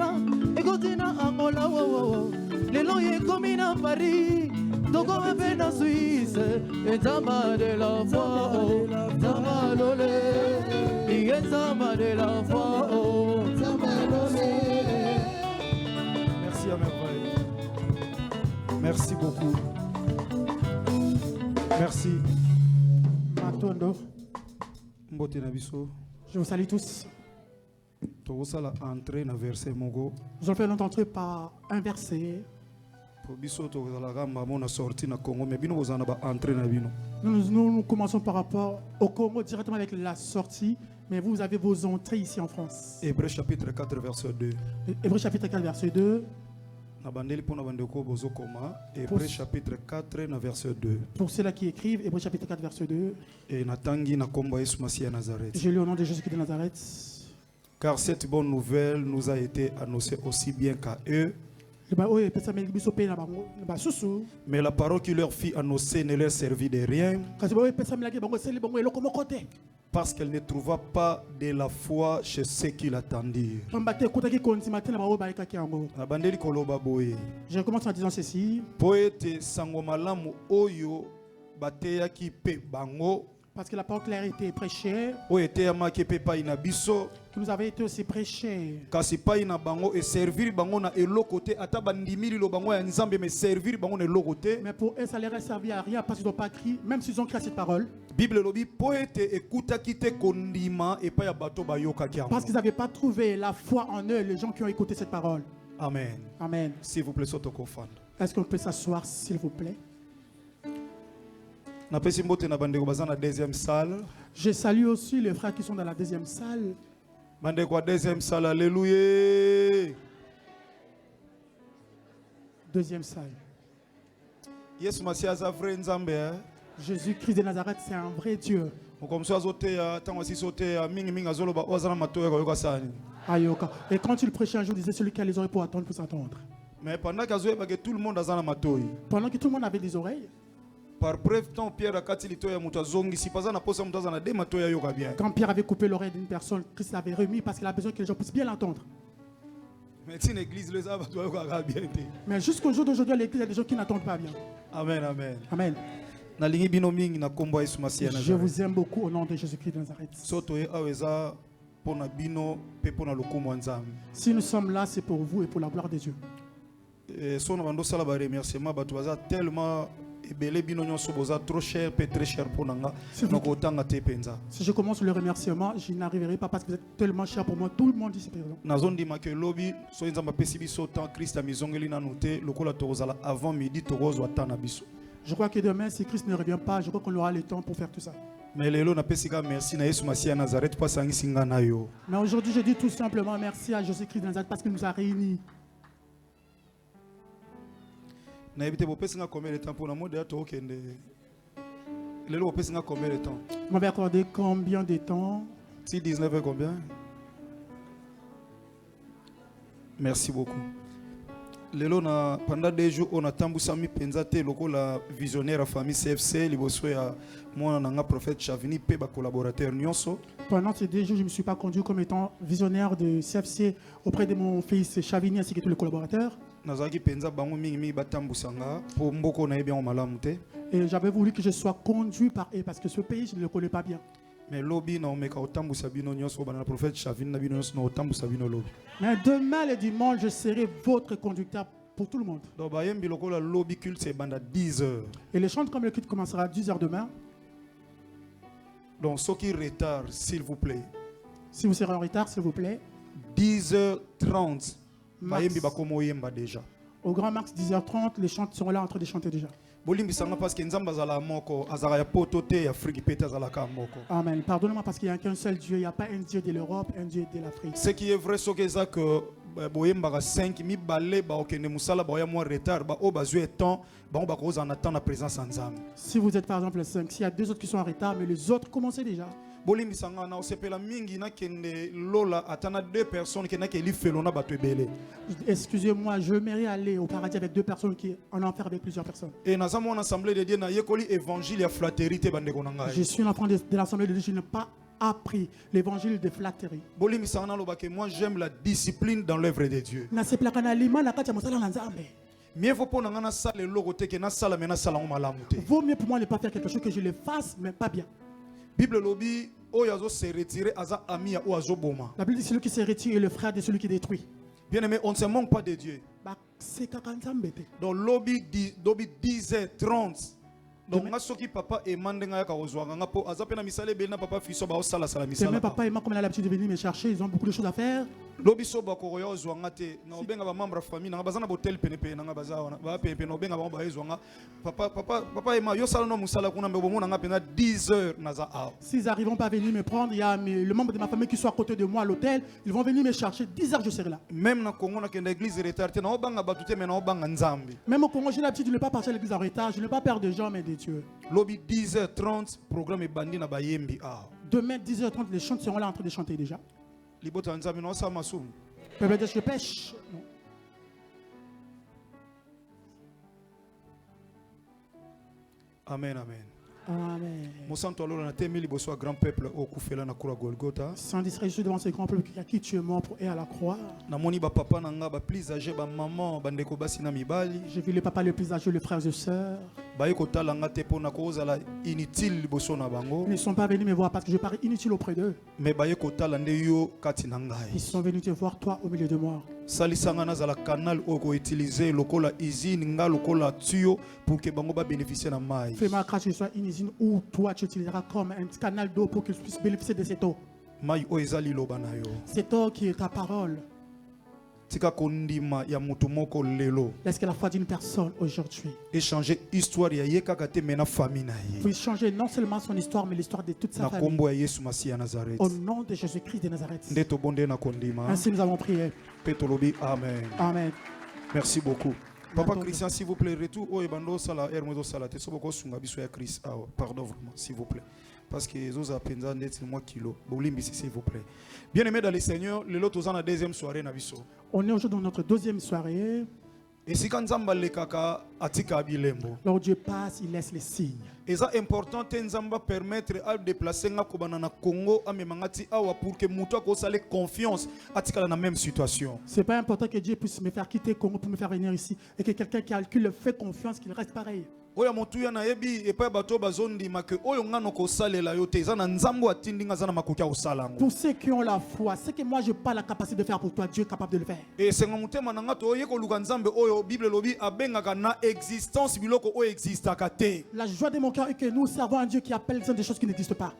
Kinshasa, Egotina Angola, Lelo Yekomina Paris, Togo Mepena Suisse, et Zama de la foi, Zama Lole, et Zama de la foi, Zama Lole. Merci à merveille. Merci beaucoup. Merci. Matondo. Mbote na biso. Je vous salue tous. Tokosala entrer na verset moko. Nous allons faire notre entrée par un verset. Po biso tokozala kamba mona sorti na Congo mais bino kozana ba entrer na bino. Nous commençons par rapport au Congo directement avec la sortie, mais vous avez vos entrées ici en France. Hébreux chapitre 4 verset 2. Hébreux chapitre 4 verset 2. Na bandeli pona bandeko bozokoma. Hébreux chapitre 4 na verset 2. Pour ceux-là qui écrivent, Hébreux chapitre 4 verset 2. Et natangi na komba Yesu Masiya Nazareth. Je lis au nom de Jésus-Christ de Nazareth. Car cette bonne nouvelle nous a été annoncée aussi bien qu'à eux. Mais la parole qui leur fit annoncer ne leur servit de rien. Parce qu'elle ne trouva pas de la foi chez ceux qui l'attendirent. Je commence en disant ceci. Poete sangomalamu oyo bateyaki pe bango. Parce que la parole claire était prêchée. Qui nous avait été aussi prêchée. Kasi pa ina bango et servir bango na elokote ata bandimiri lo bango ya nzambe mais servir bango na elokote. Mais pour eux ça leur a servi à rien parce qu'ils n'ont pas crié même s'ils ont crié cette parole. Bible lobi poete ekuta kite kondima et pa ya bato bayoka ki. Parce qu'ils n'avaient pas trouvé la foi en eux les gens qui ont écouté cette parole. Amen. Amen. S'il vous plaît sotoko fanda. Est-ce qu'on peut s'asseoir s'il vous plaît? Je salue aussi les frères qui sont dans la deuxième salle. Deuxième salle, alléluia. Deuxième salle. Jésus-Christ de Nazareth, c'est un vrai Dieu. Et quand il prêchait un jour, il disait celui qui a les oreilles pour attendre, pour s'attendre. Mais pendant que tout le monde avait des oreilles. Par bref temps, Pierre a kati lito ya mutazongi si pas na posa mutazana de matoya yoka bien. Quand Pierre avait coupé l'oreille d'une personne, Christ l'avait remis parce qu'il a besoin que les gens puissent bien l'entendre. Mais si l'église les a yoka bien. Mais jusqu'au jour d'aujourd'hui, l'église, il y a des gens qui n'entendent pas bien. Amen, amen. Amen. Na lingi bino mingi na kombo Yesu Masiya Nazareth. Je vous aime beaucoup au nom de Jésus-Christ de Nazareth. Soto ye aweza pona bino pe pona lokumu nzambe. Si nous sommes là, c'est pour vous et pour la gloire de Dieu. Et son bando sala ba remerciement batu baza tellement trop cher, très cher pour nanga. Si je commence le remerciement, je n'arriverai pas parce que vous êtes tellement cher pour moi. Tout le monde ici présent. Je crois que demain, si Christ ne revient pas, je crois qu'on aura le temps pour faire tout ça. Mais aujourd'hui, je dis tout simplement merci à Jésus-Christ de Nazareth parce qu'il nous a réunis. Na évité combien de temps pour la mode à toi kende. Lelo combien de temps? Vous m'avez accordé combien de temps? Si 19 heures combien? Merci beaucoup. Lelo na pendant 2 jours on a tambusami penzate loko la visionnaire famille CFC liboso ya moi nanga prophète Chavini pe ba collaborateur nyonso. Pendant ces 2 jours, je ne me suis pas conduit comme étant visionnaire de CFC auprès de mon fils Chavini ainsi que tous les collaborateurs. Et j'avais voulu que je sois conduit par eux parce que ce pays, je ne le connais pas bien. Mais demain le dimanche, je serai votre conducteur pour tout le monde. Et les chants comme le culte commencera à 10h demain. Donc, ceux qui retardent, s'il vous plaît. Si vous serez en retard, s'il vous plaît. 10h30. Déjà. Au grand max 10h30, les chants seront là en train de chanter déjà. Amen. Pardonnez-moi parce qu'il n'y a qu'un seul Dieu. Il n'y a pas un Dieu de l'Europe, un Dieu de l'Afrique. Ce qui est vrai, c'est que si vous êtes par exemple 5, s'il y a 2 autres qui sont en retard, mais les autres commencez déjà. Excusez-moi, je m'aimerais aller au paradis avec 2 personnes qui en enfer avec plusieurs personnes. Et je suis l'enfant de l'Assemblée de Dieu, je n'ai pas appris l'évangile de flatterie. Bolimbisa na lobake, moi j'aime la discipline dans l'œuvre de Dieu. Na sepelaka na lima na kati ya mosala na Nzambe. Mieux vaut pour na sala logo te que na sala mena sala on malamu te. Vaut mieux pour moi ne pas faire quelque chose que je le fasse mais pas bien. Bible lobby oyazo se retirer aza ami ya oazo boma. La Bible dit celui qui se retire est le frère de celui qui détruit. Bien aimé, on ne se manque pas de Dieu. Bah c'est kaka Nzambe te. Donc lobby 10h30. Donc nga soki papa et mandenga ya kawozwanga nga po aza pena misale belina papa fiso ba osala sala misala. Mes papa et moi comme il a l'habitude de venir me chercher, ils ont beaucoup de choses à faire. Lobby so ba ko yo zwanga te na obenga ba membre famille nga bazana botel penepe na nga bazawana ba pepe na obenga ba ezwanga papa et ma yo sala no musala kuna mbe bomona nga pena 10h na za a. S'ils n'arriveront pas à venir me prendre, il y a le membre de ma famille qui soit à côté de moi à l'hôtel, ils vont venir me chercher 10 heures je serai là. Même na Congo na kenda église retardée na obanga batute mais na obanga nzambi. Même au Congo, j'ai l'habitude de ne pas partir à l'église en retard, je ne veux pas perdre de gens mais de Dieu. Lobby 10h30 programme bandi na bayembi a. Demain 10h30 les chants seront là en train de chanter déjà. Libota nzambi no sa masum. Peuple de je pêche. Non. Amen, amen. Amen. Mosanto alors na temi liboso grand peuple au kufela na kura Golgotha. Sans distraction devant ce grand peuple à qui tu es mort pour et à la croix. Na moni ba papa na nga ba plus âgé ba maman bandeko basi na mibali. J'ai vu le papa le plus âgé, les frères et sœurs. Ba yeko tala nga te pona ko zala inutile liboso na bango. Ils ne sont pas venus me voir parce que je parais inutile auprès d'eux. Mais ba yeko tala nde yo kati na ngai. Ils sont venus te voir toi au milieu de moi. Salisanga na zala canal oko utiliser lokola usine nga lokola tuyau pour que bango ba bénéficier na mai. Fais-moi grâce que ce soit une usine où toi tu utiliseras comme un canal d'eau pour qu'ils puissent bénéficier de cette eau. Mai o ezali loba na yo. Cette eau qui est ta parole. Tika kondima ya mutu moko lelo. Est-ce que la foi d'une personne aujourd'hui Échanger histoire ya ye kaka te mena famille na ye. puisse changer non seulement son histoire mais l'histoire de toute sa Na famille. kombo ya Yesu Masiya Nazareth. Au nom de Jésus-Christ de Nazareth. Nde to bonde na kondima. Ainsi nous avons prié. Petolobi amen. Amen. Merci beaucoup. Papa Attends. Christian, s'il vous plaît, retour au ebando sala hermoso sala te soboko sunga biso ya Chris. Ah, pardon vraiment, s'il vous plaît. Parce que les autres appellent d'être moi kilo. Bolimbisi, s'il vous plaît. Bien aimé dans le Seigneur, le lot aux la deuxième soirée na biso. On est aujourd'hui dans notre deuxième soirée. Et si quand Nzamba le kaka atika bilembo. Lors Dieu passe, il laisse les signes. Et ça important te Nzamba permettre à déplacer nga kobana na Congo à memangati awa pour que muto ko sale confiance atika na même situation. C'est pas important que Dieu puisse me faire quitter Congo pour me faire venir ici et que quelqu'un qui le fait confiance qu'il reste pareil. Oya motuya na yebi epa bato bazondi make oyo ngano ko salela yo te eza na nzambo atindi nga zana makoki osalango. Pour ceux qui ont la foi, ce que moi je n'ai pas la capacité de faire pour toi, Dieu est capable de le faire. Et senga mutema na nga to yeko luka nzambe oyo Bible lobi abengaka na existence biloko oyo existaka te. La joie de mon cœur est que nous servons un Dieu qui appelle des choses qui n'existent pas.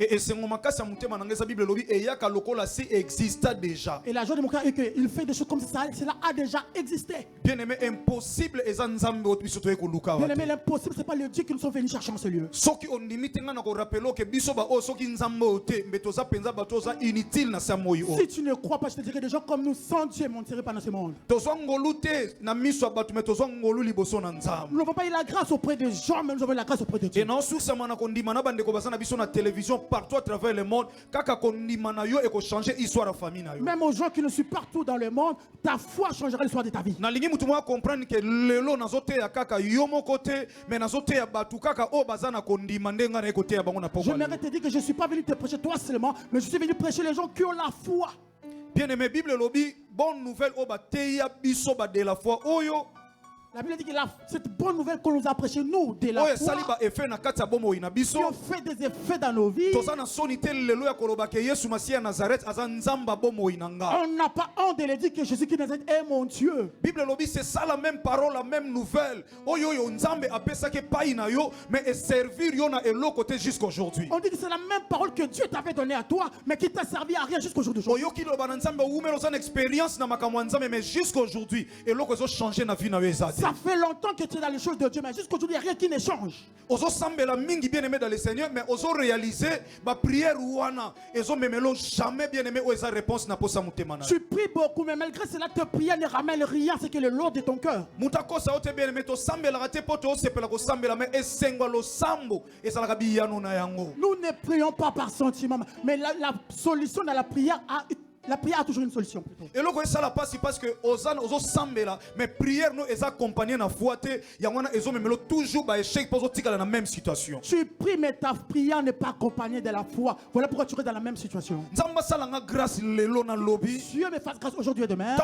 Et senga makasa mutema na nga za Bible lobi eyaka lokola si exista déjà. Et la joie de mon cœur est qu'il fait des choses comme ça, cela a déjà existé. Bien aimé, impossible eza nzambe oyo biso to yeko luka wa. Bien aimé, l'impossible, ce n'est pas le Dieu qui nous sont venus chercher en ce lieu. Soki on limite nga na ko rappelo ke biso ba o soki nzambe o te mbetoza penza batoza inutile na samoyi o. Si tu ne crois pas, je te dirais des gens comme nous, sans Dieu, on ne serait pas dans ce monde. Tozwa ngolu te na miso batu me tozwa ngolu liboso na nzambe. Nous n'avons pas eu la grâce auprès des gens, mais nous avons eu la grâce auprès de Et Dieu. non sursama na kondima na bandeko basana biso na télévision partout à travers le monde kaka kondima na yo eko changer histoire de famille na yo. Même aux gens qui ne sont partout dans le monde, ta foi changera l'histoire de ta vie. Na lingi mutu mwa comprendre que lelo nazote ya kaka yo moko te mais nazote ya batu kaka o bazana kondima ndenga na ekote ya bango na poko. J'aimerais te dire que je ne suis pas venu te prêcher toi seulement, mais je suis venu prêcher les gens qui ont la foi. Bien aimé Bible lobi bonne nouvelle o bateya biso ba de la foi oyo. La Bible dit que cette bonne nouvelle qu'on nous a prêchée, nous, de la Oyo foi, saliba effet na kati ya bomo ina qui biso. ont fait des effets dans nos vies. Tozana sonité lelo ya koloba ke Yesu Masiya Nazareth aza nzamba bomo inanga. On n'a pas honte de le dire que Jésus-Christ de Nazareth est mon Dieu. Bible lobi c'est ça la même parole, la même nouvelle. Oyo yo nzambe apesa ke pa ina yo mais et servir yo na eloko te jusqu'aujourd'hui. On dit que c'est la même parole que Dieu t'avait donnée à toi, mais qui t'a servi à rien jusqu'aujourd'hui. Oyo ki loba na nzambe umelo sana expérience na makamwa nzambe mais jusqu'aujourd'hui eloko zo changer na vie na yo ezati. Ça fait longtemps que tu es dans les choses de Dieu, mais jusqu'aujourd'hui, il n'y a rien qui ne change. Ozo sambela mingi bien aimé dans le Seigneur mais ozo réaliser ba prière wana ezo memelo jamais bien aimé o eza réponse na posa mutema na. Tu pries beaucoup, mais malgré cela, tes prières ne ramènent rien, c'est que le lot de ton cœur. Mutako sa ote bien aimé to sambela rate poto sepela ko sambela mais esengwa lo sambo ezalaka biyano na yango. Nous ne prions pas par sentiment, mais la solution dans la prière a La prière a toujours une solution. Et là, ça la passe parce que Ozan, Ozo Sambela, mais prière nous est accompagnée dans la foi. Yangwana Ezo Memelo toujours ba échec parce que dans la même situation. Tu pries, mais ta prière n'est pas accompagnée de la foi. Voilà pourquoi tu es dans la même situation. Nzamba salanga grâce lelo na lobby. Dieu me fasse grâce aujourd'hui et demain.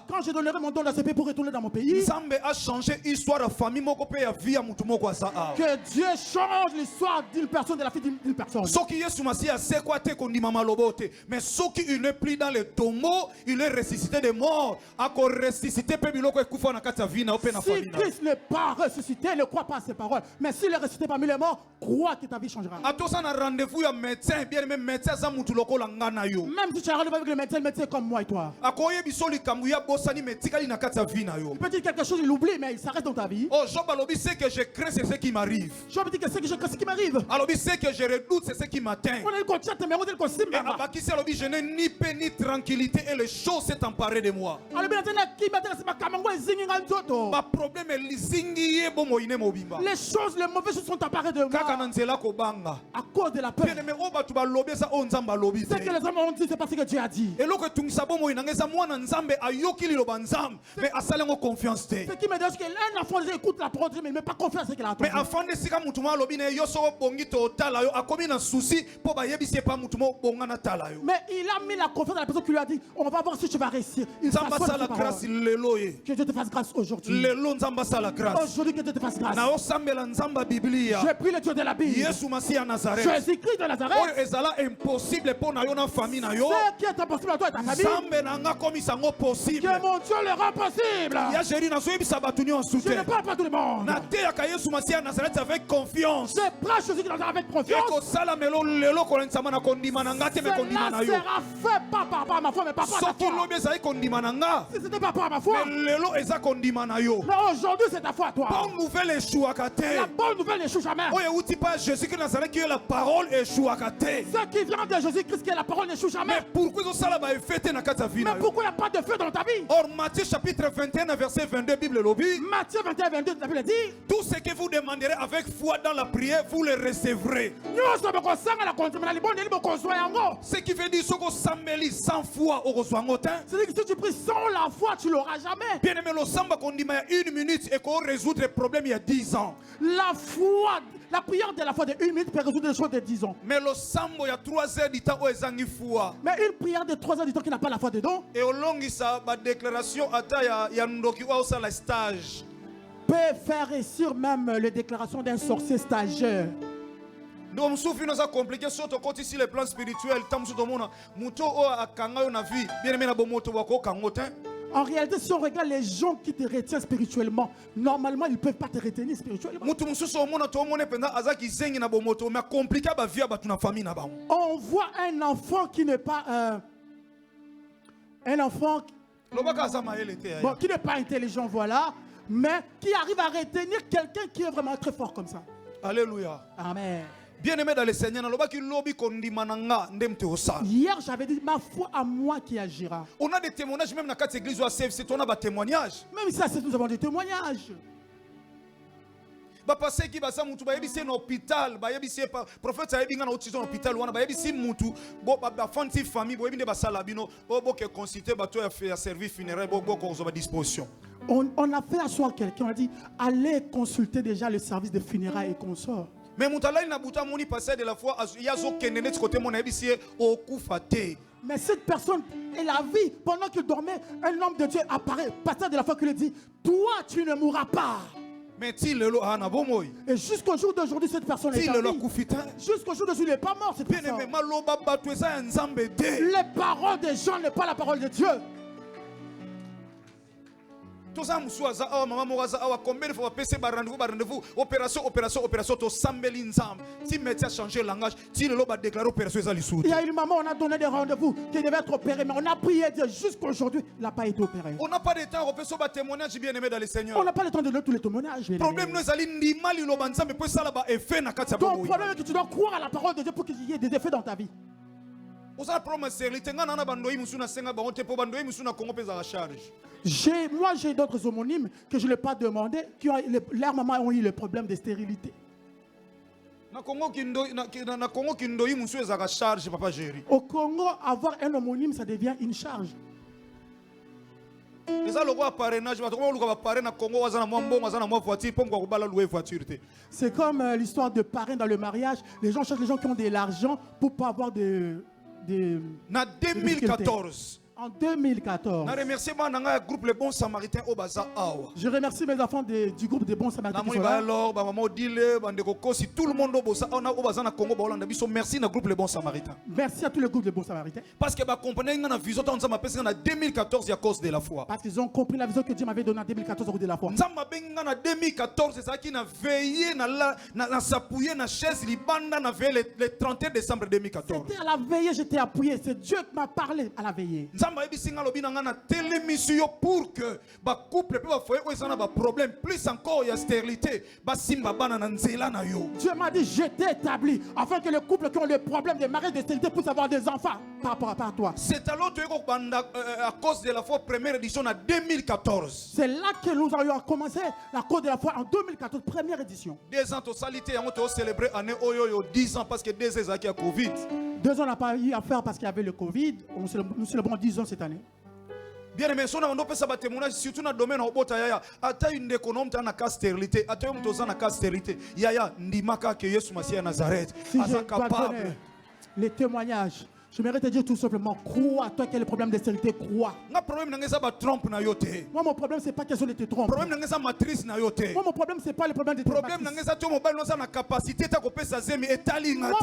Quand je donnerai mon don à ce pays pour retourner dans mon pays, Nzambe a changé l'histoire de la famille moko pe ya vie ya mutu moko asa. que Dieu change l'histoire d'une personne, de la vie d'une personne. Ce qui Yesu Masia c'est quoi te kondima malobote, mais ce qui il n'est plus dans les tombeaux, il est ressuscité des morts, a ko ressuscité pe biloko ekufa na kati ya vie na ope na Si famille. Christ n'est pas ressuscité, ne crois pas à ses paroles. Mais s'il est ressuscité parmi les morts, crois que ta vie changera. Atosa na rendez-vous ya médecin, bien même médecin za mutu lokola ngana yo. Même si tu as rendez-vous avec le médecin est comme moi et toi. Akoye biso likambu ya bosani metikali na kati ya vie na yo. Il peut dire quelque chose, il oublie, mais ça reste dans ta vie. Oh, Job alobi c'est que je crains c'est ce qui m'arrive. Je veux dire que c'est ce qui m'arrive. Alobi c'est que je redoute c'est ce qui m'atteint. On a dit qu'on tient, mais on dit qu'on s'aime. Et Abakisi alobi je n'ai ni paix ni tranquillité et les choses s'est emparées de moi. Ma problème est lizingi ye bomo ine mobimba. Les choses, les mauvaises choses sont emparées de Kaka moi. na nzela ko banga. À cause de la peur. Bien aimé o batu ba lobi sa o nzamba lobi. Ce que les hommes ont dit, c'est parce que Dieu a dit. Et loko tungisa bomo inangeza mwana nzambe ayoki liloba nzambe mais asalengo confiance te. Ce qui me dit qu'un enfant écoute la parole de Dieu, mais il ne met pas confiance à ce qu'il a entendu. Mais afande sika mutu ma lobi ne yo so bongi to tala yo akomi na souci po ba yebisi pa mutu mo bonga na tala yo. Mais il a mis la confiance dans la personne qui lui a dit, on va voir si tu vas réussir. Il Nzamba s'assoit sala sur sa grâce parole. lelo ye. Que Dieu te fasse grâce aujourd'hui. Lelo nzamba sala grâce. Aujourd'hui, que Dieu te fasse grâce. Na osambela nzamba biblia. J'ai pris le Dieu de la Bible. Yesu Masia Nazareth. Jésus-Christ de Nazareth. Oyo ezala impossible pour na yo na famille na yo. Ce qui est impossible à toi et ta famille, Nzambe na nga komi sango possible. que mon Dieu le rend possible. Ya jéri na soyebi sabatu en Je soutien. ne parle pas à tout le monde. Na te ya ka Yesu Masia Nazareth avec confiance. Je prêche Jésus qui Nazareth avec confiance. Eko sala melo lelo kolentsama na kondima na nga te me kondima na Cela yo. sera fait pas par rapport à ma foi, mais par rapport à ta Soki foi. lobi ezali kondima na nga. Si c'était pas par rapport à ma foi, Mais lelo eza kondima na yo. mais aujourd'hui c'est ta foi à toi. Bonne nouvelle échouaka te. La bonne nouvelle n'échoue jamais. Oyo uti pas Jésus Christ Nazareth qui est la parole échouaka te. Ce qui vient de Jésus-Christ, qui est la parole, n'échoue jamais. Mais pourquoi ils ont ça là-bas fêté na kati ya vie na Mais yo? pourquoi il n'y a pas de feu dans ta vie? Or Matthieu chapitre 21 verset 22 Bible lobby. Matthieu 21, 22, la Bible dit, Tout ce que vous demanderez avec foi dans la prière, vous le recevrez. Ce qui veut dire que sambeli sans foi au reçoit. c'est-à-dire que si tu pries sans la foi, tu l'auras jamais. Bien aimé, le samba qu'on dit il y a 1 minute et qu'on résoudre le problème il y a 10 ans. La foi, la prière de la foi de 1 minute peut résoudre les choses de 10 ans. Mais le samba il y a 3 heures du temps où ils ont foi. Mais une prière de 3 heures du temps qui n'a pas la foi dedans Et au long de sa déclaration, il y a ndoki wa la stage. peut faire réussir même les déclarations d'un sorcier stagiaire. Donc, sauf que nous avons compliqué, surtout quand ici les plans spirituels, tant que nous avons muto o akanga na vie, bien aimé na bomoto wako kangotin. En réalité, si on regarde les gens qui te retiennent spirituellement, normalement, ils ne peuvent pas te retenir spirituellement. Mutu mususu omona to omone penda azaki zengi na bomoto, mais compliqué ba vie ba tuna famille na ba. On voit un enfant qui n'est pas un enfant Lobaka azama ele te. bon, qui n'est pas intelligent, voilà, mais qui arrive à retenir quelqu'un qui est vraiment très fort comme ça. Alléluia. Amen. Bien aimé dans le Seigneur, lobaki lobi kondimananga ndemte osa. Hier, j'avais dit, ma foi à moi qui agira. On a des témoignages même dans quatre églises ou à CFC, on a des témoignages. Même ça, nous avons des témoignages. Ba passé qui ba sa mutu ba yebisi na hôpital, ba yebisi prophète sa yebinga na otison hôpital wana ba yebisi mutu bo ba fanti famille bo yebinde ba sala bino bo ke consulter ba to ya faire service funéraire bo ko zo ba disposition. On a fait asseoir quelqu'un, on a dit, allez consulter déjà le service de funérailles et consorts. Mais mutalai na buta moni passé de la foi yazo kenene de côté mon yebisi o kufate. Mais cette personne, elle a vu, pendant qu'il dormait, un homme de Dieu apparaît, pasteur de la foi qui lui dit, toi tu ne mourras pas. Mais si le lo ana bomoy. Et jusqu'au jour d'aujourd'hui, cette personne est le lo en vie. kufita. Jusqu'au jour d'aujourd'hui, il n'est pas mort, cette Bien personne. aimé maloba batu eza nzambe de. Les paroles des gens n'est pas la parole de Dieu. Toza musuaza awa mama moraza awa combien de fois passer ba rendez-vous opération to sambeli nzam. Si médecin a changé le langage, si le lo ba déclarer opération ezali sous. Il y a une maman, on a donné des rendez-vous qui devait être opérée, mais on a prié Dieu jusqu'à aujourd'hui, il n'a pas été opéré. On n'a pas de temps on peut so ba témoignage bien aimé dans le Seigneur. On n'a pas le temps de donner tous les témoignages. Le problème nous ezali ndima lilo ba nzambe po sala ba effet na kati ya Ton bobo. problème est que tu dois croire à la parole de Dieu pour qu'il y ait des effets dans ta vie. Oza problème c'est tenga na bandoi musuna senga ba onte po bandoi musuna Congo pesa charge. Moi, j'ai d'autres homonymes que je ne l'ai pas demandé, qui ont, leur maman ont eu le problème de stérilité. Au Congo, avoir un homonyme, ça devient une charge. C'est comme l'histoire de parrain dans le mariage. Les gens cherchent les gens qui ont de l'argent pour ne pas avoir de 2014. En 2014, groupe Les Bons Samaritains au Baza Awa. je remercie mes enfants du groupe des Bons Samaritains. Tout le monde merci na groupe Les Bons Samaritains. Merci à tous les groupes des Bons Samaritains. Parce que na vision en 2014 à cause de la foi. Parce qu'ils ont compris la vision que Dieu m'avait donnée en 2014 au cause de la foi. En 2014, c'est ça qui n'a veillé, n'a s'appuyé, n'a chaise libanda, n'a veillé le 31 décembre 2014. C'était à la veillée, j'étais appuyé. C'est Dieu qui m'a parlé à la veillée. Pour que ba couple peut avoir problème plus encore il y a stérilité ba simba bana na nzela na yo. Dieu m'a dit je t'ai établi afin que les couples qui ont le problème de mariage de stérilité puissent avoir des enfants par rapport à toi. C'est alors que à cause de la foi première édition en 2014. C'est là que nous avions commencé la cause de la foi en 2014 première édition. 2 ans de salité on a célébré année oyo 10 ans parce que 2 ans qui a Covid. 2 ans on n'a pas eu à faire parce qu'il y avait le Covid. Nous célébrons 10 ans cette année. Bien aimé, si on a fait témoignage, surtout dans le domaine où il y a une économie dans la stérilité, il y a une stérilité. Il y a Ndimaka que Yesu Massia Nazareth. Si je dois donner les témoignages, je m'aimerais te dire tout simplement, crois, toi qui as le problème de stérilité, crois. Moi, mon problème, c'est pas question de te tromper. Moi, mon problème, c'est pas le problème de te tromper. Moi,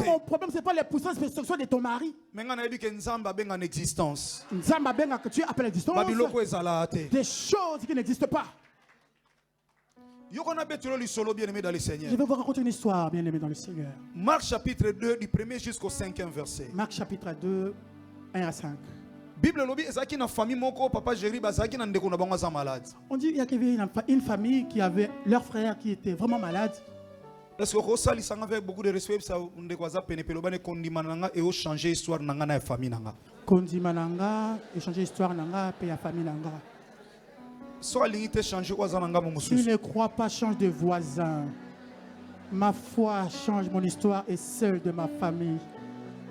mon problème, c'est pas les puissances sexuelles de ton mari. Nzamba benga que tu appelles l'existence. Des choses qui n'existent pas. Je vais vous raconter une histoire, bien aimé dans le Seigneur. Marc chapitre 2, du 1er jusqu'au 5e verset. Marc chapitre 2, 1 à 5. On dit qu'il y avait une famille qui avait leur frère qui était vraiment malade. Est-ce que ça lui avec beaucoup de respect ça on décoisa penepelobane kondimananga et changer histoire nanga na famille nanga. Kondimananga échanger histoire nanga pe ya famille nanga. Tu ne crois pas, change de voisin. Ma foi change mon histoire et celle de ma famille.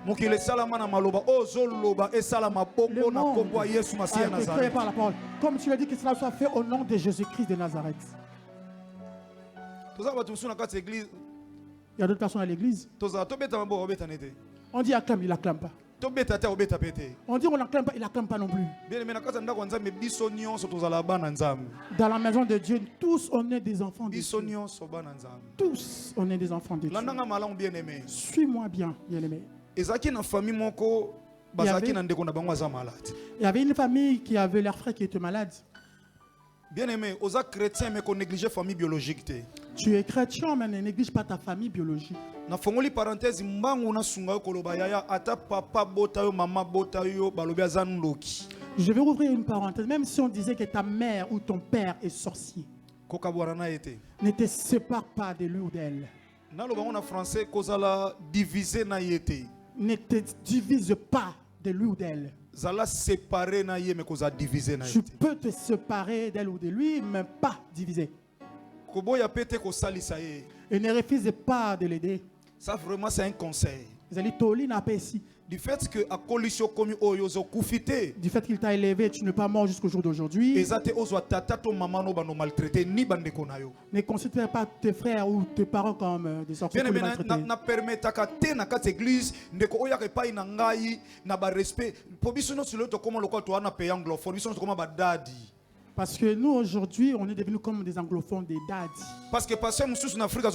Le monde a été créé par la parole. Comme tu l'as dit, que cela soit fait au nom de Jésus-Christ de Nazareth. Il y a d'autres personnes à l'église. On dit acclame, il acclame pas. On dit on n'acclame pas, il n'acclame pas non plus. Dans la maison de Dieu, tous on est des enfants de Dieu. Tous on est des enfants de Dieu. Suis-moi bien, bien-aimé. Il y avait une famille qui avait leur frère qui était malade. Bien-aimé, aux chrétiens mais qu'on néglige famille biologique. Tu es chrétien mais ne néglige pas ta famille biologique. Na fongoli parenthèse mbangu na sunga koloba yaya ata papa botayo mama botayo balobi azanloki. Je vais ouvrir une parenthèse. Même si on disait que ta mère ou ton père est sorcier, ne te sépare pas de lui ou d'elle. Na loba en français kozala diviser na yete. Ne te divise pas de lui ou d'elle. Zala séparer na ye mais koza diviser na yete. Tu peux te séparer d'elle ou de lui mais pas diviser. Koboya pete ko salisa ye. Et ne refuse pas de l'aider. Ça vraiment c'est un conseil. Du fait que du fait qu'il t'a élevé, tu n'es pas mort jusqu'au jour d'aujourd'hui. Ne considère pas tes frères ou tes parents comme des sorciers. Parce que nous aujourd'hui, on est devenus comme des anglophones, des daddies. Parce que pasteur Moussous en Afrique,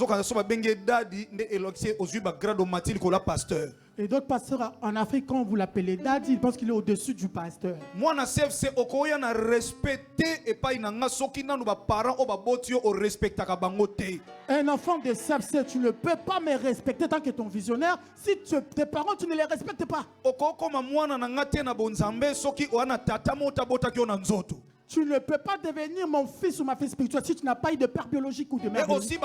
et d'autres pasteurs en Afrique, quand vous l'appelez daddy, ils pensent qu'il est au-dessus du pasteur. Moi, na CFC, okoya na respecter et pas inanga soki na nos parents au babotio au respecta kabangote. Un enfant de CFC, tu ne peux pas me respecter tant que ton visionnaire. Si tes parents, tu ne les respectes pas. Okoko ma mwana na ngate na bonzambe soki oana tata mota bota kyo na nzoto. Tu ne peux pas devenir mon fils ou ma fille spirituelle si tu n'as pas eu de père biologique ou de mère biologique. Et aussi,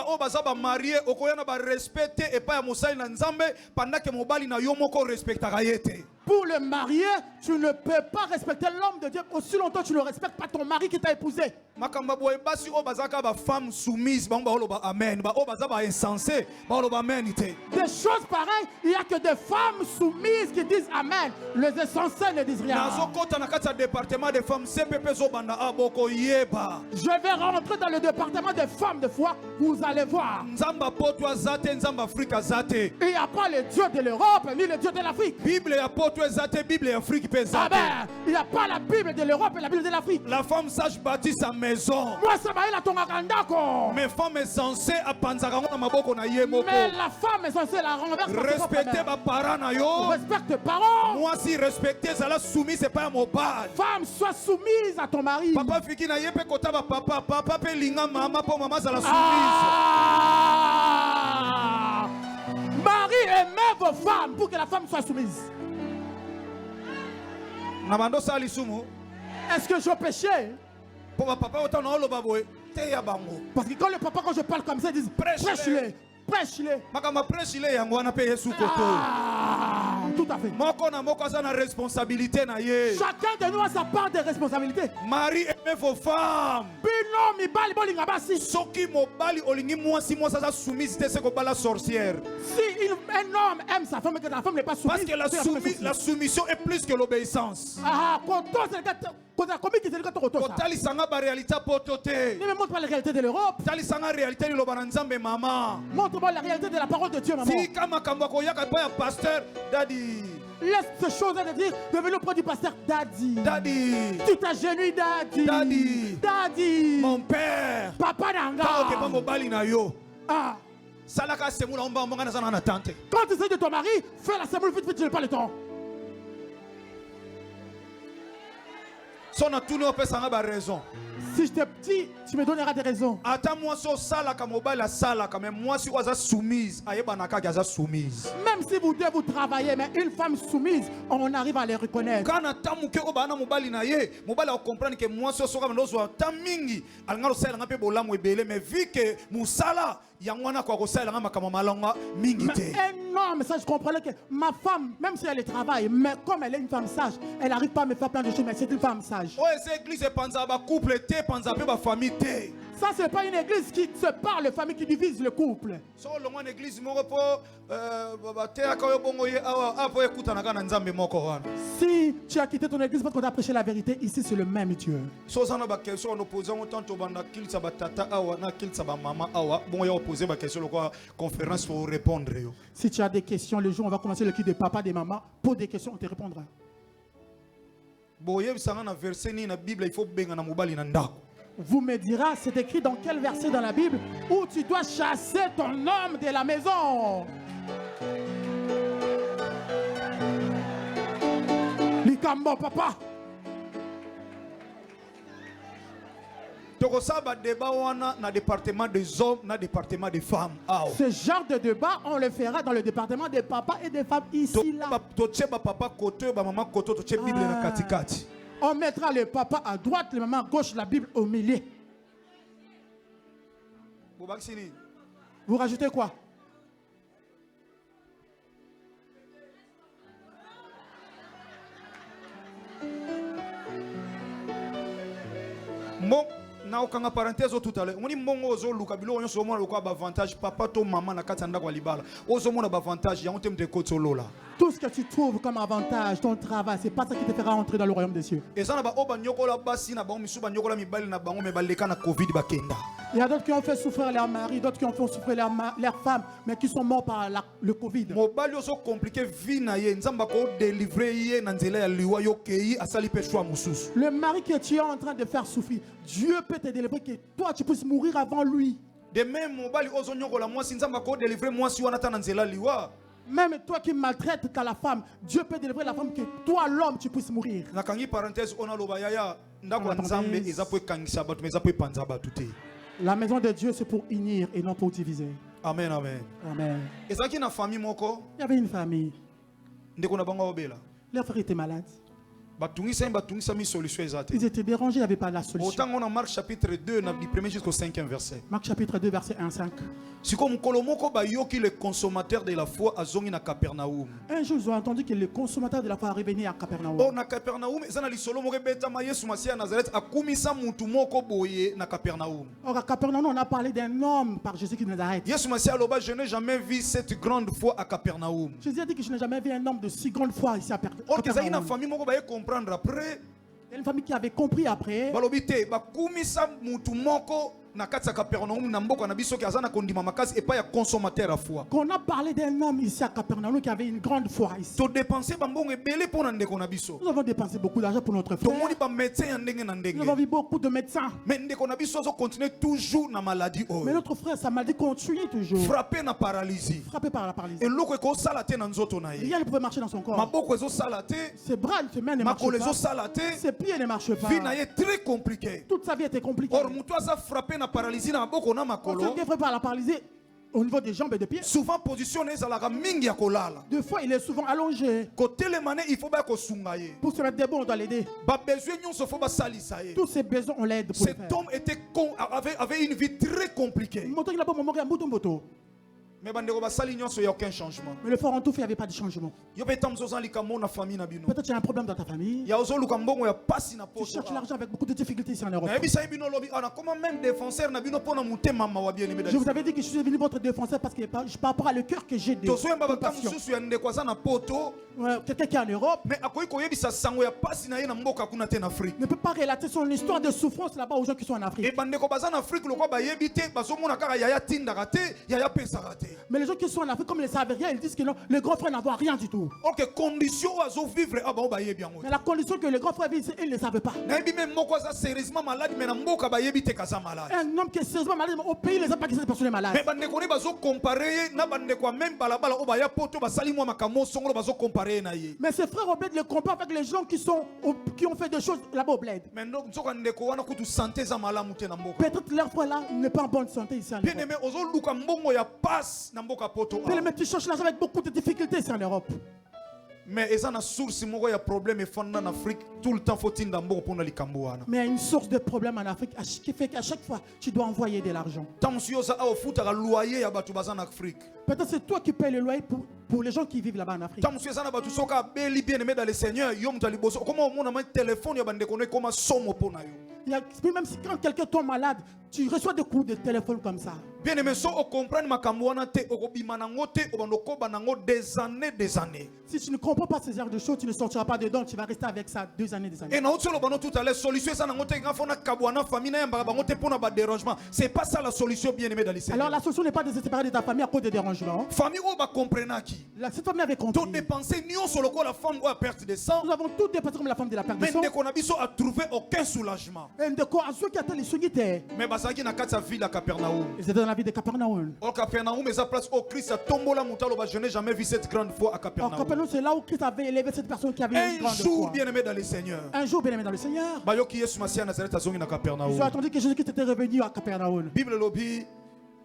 ba marié, okoya na ba respecter et pas ya mosali na nzambe pendant que mobali na yo moko respecta gayete. Pour le marié, tu ne peux pas respecter l'homme de Dieu aussi longtemps que tu ne respectes pas ton mari qui t'a épousé. Des choses pareilles, il n'y a que des femmes soumises qui disent Amen. Les insensés ne disent rien. Je vais rentrer dans le département des femmes de foi. Vous allez voir. Il n'y a pas le Dieu de l'Europe ni le Dieu de l'Afrique. Amen. Il n'y a pas la Bible de l'Europe et la Bible de l'Afrique. La femme sage bâtit sa maison. Mais femme est censée mais la femme est censée la renverser. Respectez mes parents. Respecte tes parents. Moi si respecter ça la soumise c'est pas mon bal. Femme sois soumise à ton mari. Papa fiki na yepe kota ba papa pe linga maman pour maman ça la soumise. Marie, aimez vos femmes pour que la femme soit soumise. Est-ce que je péchais? Parce que quand le papa, quand je parle comme ça, ils disent prêche-les. Prêche-les. Tout à fait. Chacun de nous a sa part de responsabilité. Marie, aimez vos femmes. Si un homme aime sa femme et que la femme n'est pas soumise, parce que la soumission est plus que l'obéissance. Ne me montre pas la réalité de l'Europe. Montre-moi la réalité de la parole de Dieu, maman. Laisse ces choses à dire, devenez auprès du pasteur Daddy. Daddy. Tu t'agenouilles, Daddy. Daddy. Daddy. Mon père. Papa Nanga. Ah. Quand tu sais de ton mari, fais la semoule vite, vite, je n'ai pas le temps. Si je te dis, tu me donneras des raisons. Même si vous deux vous travaillez, mais une femme soumise, on arrive à les reconnaître. Mais un homme, ça je comprenais que ma femme, même si elle travaille, mais comme elle est une femme sage, elle n'arrive pas à me faire plein de choses, mais c'est une femme sage. Ça, c'est pas une église qui se parle, famille qui divise le couple. Si tu as quitté ton église parce qu'on t'a prêché la vérité, ici c'est le même Dieu. Si tu as des questions, le jour où on va commencer le culte de papa, de maman, pose des questions, on te répondra. Vous me direz, c'est écrit dans quel verset dans la Bible où tu dois chasser ton homme de la maison. Likambo, papa. Ce genre de débat, on le fera dans le département des papas et des femmes ici là. On mettra le papa à droite, le maman à gauche, la Bible au milieu. Vous rajoutez quoi? na okanga parenthèse tout à l'heure moni mbongo ozoluka bilo onyo so mona lokwa ba avantage papa to maman na katanda kwa libala ozo mona ba avantage ya onte mte kotolola. Tout ce que tu trouves comme avantage, ton travail, c'est pas ça qui te fera entrer dans le royaume des cieux. Et ça na ba oba nyokola basi na ba misuba nyokola mibali na bango me baleka na Covid bakenda. Il y a d'autres qui ont fait souffrir leur mari, d'autres qui ont fait souffrir leur femme, mais qui sont morts par le Covid. Mobali oso compliqué vie na ye nzamba ko délivrer ye na nzela ya liwa yo kei asali pe choix mususu. Le mari que tu es en train de faire souffrir, Dieu peut te délivrer que toi tu puisses mourir avant lui. De même mobali ozo nyokola mwasi nzamba ko délivrer mwasi wana ta na nzela liwa. Même toi qui maltraites la femme, Dieu peut délivrer la femme que toi l'homme tu puisses mourir. Nakangi parenthèse on a loba yaya ndako nzambe ezapo kangisa batu mezapo panza batu te. La maison de Dieu c'est pour unir et non pour diviser. Amen, amen. Amen. Et ça qui na famille moko? Il y avait une famille. Ndeko na bango obela. Leur frère était malade. Ils étaient dérangés, il n'y avait pas la solution. Autant on a Marc chapitre 2, du 1er jusqu'au 5e verset. Marc chapitre 2, verset 1 à 5. Si comme Kolomoko bayoki le consommateur de la foi a zongi na Capernaum. Un jour, ils ont entendu que le consommateur de la foi est revenu à Capernaum. Oh, na Capernaum, ezana li solo mo rebeta ma Yesu Masia Nazareth akumisa mutu moko boye na Capernaum. Or, à Capernaum, on a parlé d'un homme par Jésus qui nous arrête. Yesu Masia loba, je n'ai jamais vu cette grande foi à Capernaum. Jésus a dit que je n'ai jamais vu un homme de si grande foi ici à Or, que ça y na Capernaum. famille moko baye comprendre après. Il y a une famille qui avait compris après. Balobite bakumisa mutu moko na kati Capernaum na mboka na biso ki azana kondima makasi et pas ya consommateur à foi. Qu'on a parlé d'un homme ici à Capernaum qui avait une grande foi ici. To dépenser bambongo ebele pour na ndeko na biso. Nous avons dépensé beaucoup d'argent pour notre To frère. moni ba médecin ya ndenge na ndenge. Nous avons vu beaucoup de médecins. Mais ndeko na biso zo continuer toujours na maladie oh. Mais notre frère, sa maladie continue toujours. Frappé na paralysie. Frappé par la paralysie. Et loko ko salate na nzoto na ye. Rien ne pouvait marcher dans son corps. Maboko ezo salate. Ses bras, ses mains ne marchaient Makolo ezo pas. salate. Ses pieds ne marchaient pas. Vie na ye très compliqué. Toute sa vie était compliquée. Or mutu aza frappé na paralysie na maboko na Quand makolo. il était frappé par la paralysie au niveau des jambes et des pieds, Souvent position ezalaka mingi ya kolala. deux fois il est souvent allongé. Côté les mané il faut ba ko sunga ye. Pour se mettre debout, on doit l'aider. Ba besoin nyonso faut ba salisa ye. Tous ses besoins, on l'aide pour le Cet faire. homme avait une vie très compliquée. Moto, il a pas moment à moto moto. Mais bandeko basali nyonso il y a aucun changement. Mais le fort en tout fait, il n'y avait pas de changement. Yo pe tamzo zali kamo na famille na bino. Peut-être qu'il y a un problème dans ta famille. Ya ozo luka mbongo ya pasi na Tu poto. cherches l'argent avec beaucoup de difficultés ici en Europe. Na yebisa bino lobi ana comment même défenseur na bino pona mutema mawa bien aimé. Je vous avais dit que je suis venu votre défenseur parce que par rapport à le cœur que j'ai de Tozo yamba ba compassion. mususu ya ndeko za na poto. Ouais, quelqu'un qui est en Europe Mais akoyi ko yebisa sango ya pasi na ye na mboka kuna te na Afrique. ne peut pas relater son histoire de souffrance là-bas aux gens qui sont en Et Afrique. bandeko baza na Afrique lokwa ba yebite bazo mona kaka yaya tindaka te yaya pesaka te. Mais les gens qui sont en Afrique, comme ils ne savent rien, ils disent que non, le grand frère n'avoir rien du tout. OK condition azo vivre aba ba yebi yango. Mais la condition que le grand frère vit, ils ne le savent pas. Na yebi même moko za sérieusement malade mais na mboka ba yebite kaza malade. Un homme qui est sérieusement malade, au pays, ils ne savent pas que cette personne est malade. Mais bandeko ne bazo comparer na bandeko même balabala o ba ya poto basali mwa makamo songolo bazo comparer na ye. Mais ses frères au bled le comparent avec les gens qui ont fait des choses là-bas au bled. Mais donc nzoka ndeko wana kutu santé za malamu te na mboka. Peut-être leur frère là n'est pas en bonne santé ici en Bien Europe. aimé ozo luka mbongo ya passe na mboka poto. Bien aimé, tu cherches l'argent avec beaucoup de difficultés ici en Europe. Mais eza na source moko ya problème e fanda en Afrique tout le temps faut tinda mbongo pona likambo wana. Mais il y a une source de problème en Afrique qui fait qu'à chaque fois, tu dois envoyer de l'argent. Tant si yoza a futa loyer ya batu baza na Afrique. Peut-être c'est toi qui payes le loyer pour les gens qui vivent là-bas en Afrique. Tant si yoza na batu soka beli bien aimé dans le Seigneur yom tali boso comment on a un téléphone ya bande koné comme somo pona yo. Même si quand quelqu'un tombe malade, tu reçois des coups de téléphone comme ça. Bien aimé so o comprendre makambo wana te o bima nango te o bandoko banango des années. Si tu ne comprends pas ces genres de choses, tu ne sortiras pas dedans, tu vas rester avec ça 2 années, des années. Et na otso lo bano tout à l'heure solution ça nango te ngafona kabwana famille na yamba bango te pona ba dérangement. C'est pas ça la solution bien aimé dans le Seigneur. Alors la solution n'est pas de se séparer de ta famille à cause des dérangements. Famille o ba comprendre qui. Cette famille avait compris. Donc dépenser nion sur le corps la femme ou à perte de sang. Nous avons tout dépensé comme la femme de la perte de Mais sang. dès qu'on a biso a trouvé aucun soulagement. Et de quoi, à ceux qui attendent les soignités. Mais basaki na kati sa ville à Capernaum. Ils étaient dans la ville de Capernaum. Au Capernaum, mais à place au Christ a tombola mutalo ba je n'ai jamais vu cette grande foi à En Capernaum. Capernaum, c'est là où Christ avait élevé cette personne qui avait une Un grande jour foi. bien aimé dans le Seigneur. Un jour, bien aimé dans le Seigneur, Ba yo ki Yesu Masia Nazareth azongi na ils Capernaum. ont attendu que Jésus-Christ était revenu à Capernaum. Bible lobi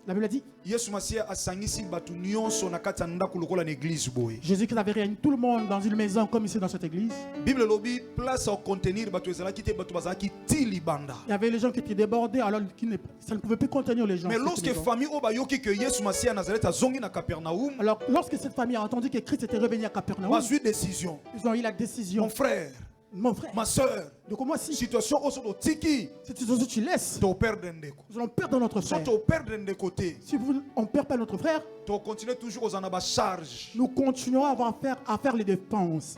La Bible a dit, Yesu Masia asangisi batu nyonso na kati ndako lokola na église boye. Jésus-Christ avait réuni tout le monde dans une maison comme ici dans cette église. Bible lobi place au contenir batu ezalaki te batu bazalaki ti libanda. Il y avait les gens qui étaient débordés, alors ça ne pouvait plus contenir les gens. Mais cette lorsque maison. famille o ba yoki que Yesu Masia Nazareth azongi na Capernaum, Alors, lorsque cette famille a entendu que Christ était revenu à Capernaum, ba suite décision. ils ont eu la Mon décision. frère, Mon frère, ma soeur, donc moi si situation au sodo tiki cette situation tu laisses, to perdre ndeko. nous allons perdre notre Soit frère. to perdre ndeko te. Si on ne perd pas notre frère, To continuer toujours aux anaba charge. nous continuerons à faire les dépenses.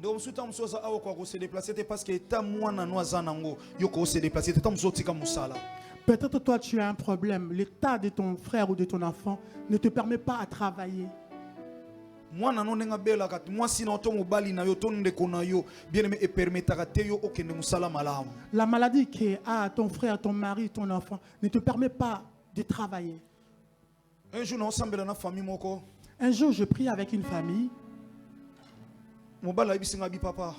Donc musuta musoza awo kwa ko se déplacer te parce que ta mwana noza nango yo ko se déplacer te ta musotika musala. Peut-être toi tu as un problème, l'état de ton frère ou de ton enfant ne te permet pas à travailler. Mwana no ndenga bela kat mwasi na to mobali na yo to ndeko na yo bien aimé et permettra te yo okende musala malamu. La maladie qui a ton frère, ton mari, ton enfant ne te permet pas de travailler. Un jour na osambela na famille moko Un jour, je prie avec une famille. mobali abisinga bi papa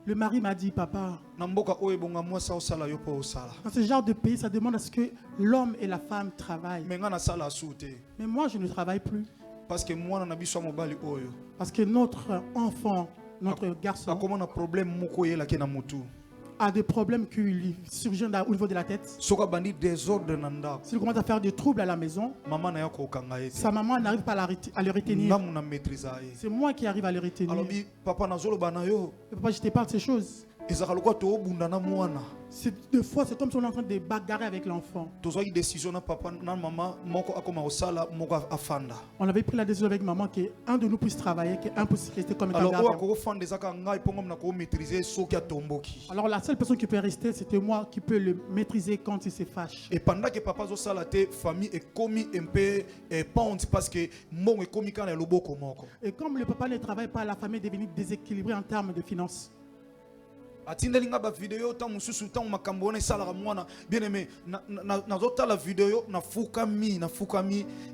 Le mari m'a dit, papa, na mboka oyo bonga mwasa osala yo po osala. dans ce genre de pays, ça demande à ce que l'homme et la femme travaillent. Mais nga na sala soute Mais moi, je ne travaille plus. parce que mwana na biso mobali oyo Parce que notre enfant, notre garçon a des problèmes qui lui surgissent au niveau de la tête. S'il commence à faire des troubles à la maison, sa maman n'arrive pas à le retenir. C'est moi qui arrive à le retenir. Papa, je te parle de ces choses. Des fois, c'est comme si on est en train de bagarrer avec l'enfant. On avait pris la décision avec maman qu'un de nous puisse travailler, qu'un puisse rester comme étant gardien. Alors la seule personne qui peut rester, c'était moi qui peux le maîtriser quand il se fâche. Et pendant que papa la famille est commis un peu pente parce que mon est commis quand elle est beaucoup. Et comme le papa ne travaille pas, la famille est devenue déséquilibrée en termes de finances. Atindelinga ba vidéo tant mususu tant makambo na sala mwana bien aimé na zota la vidéo na fukami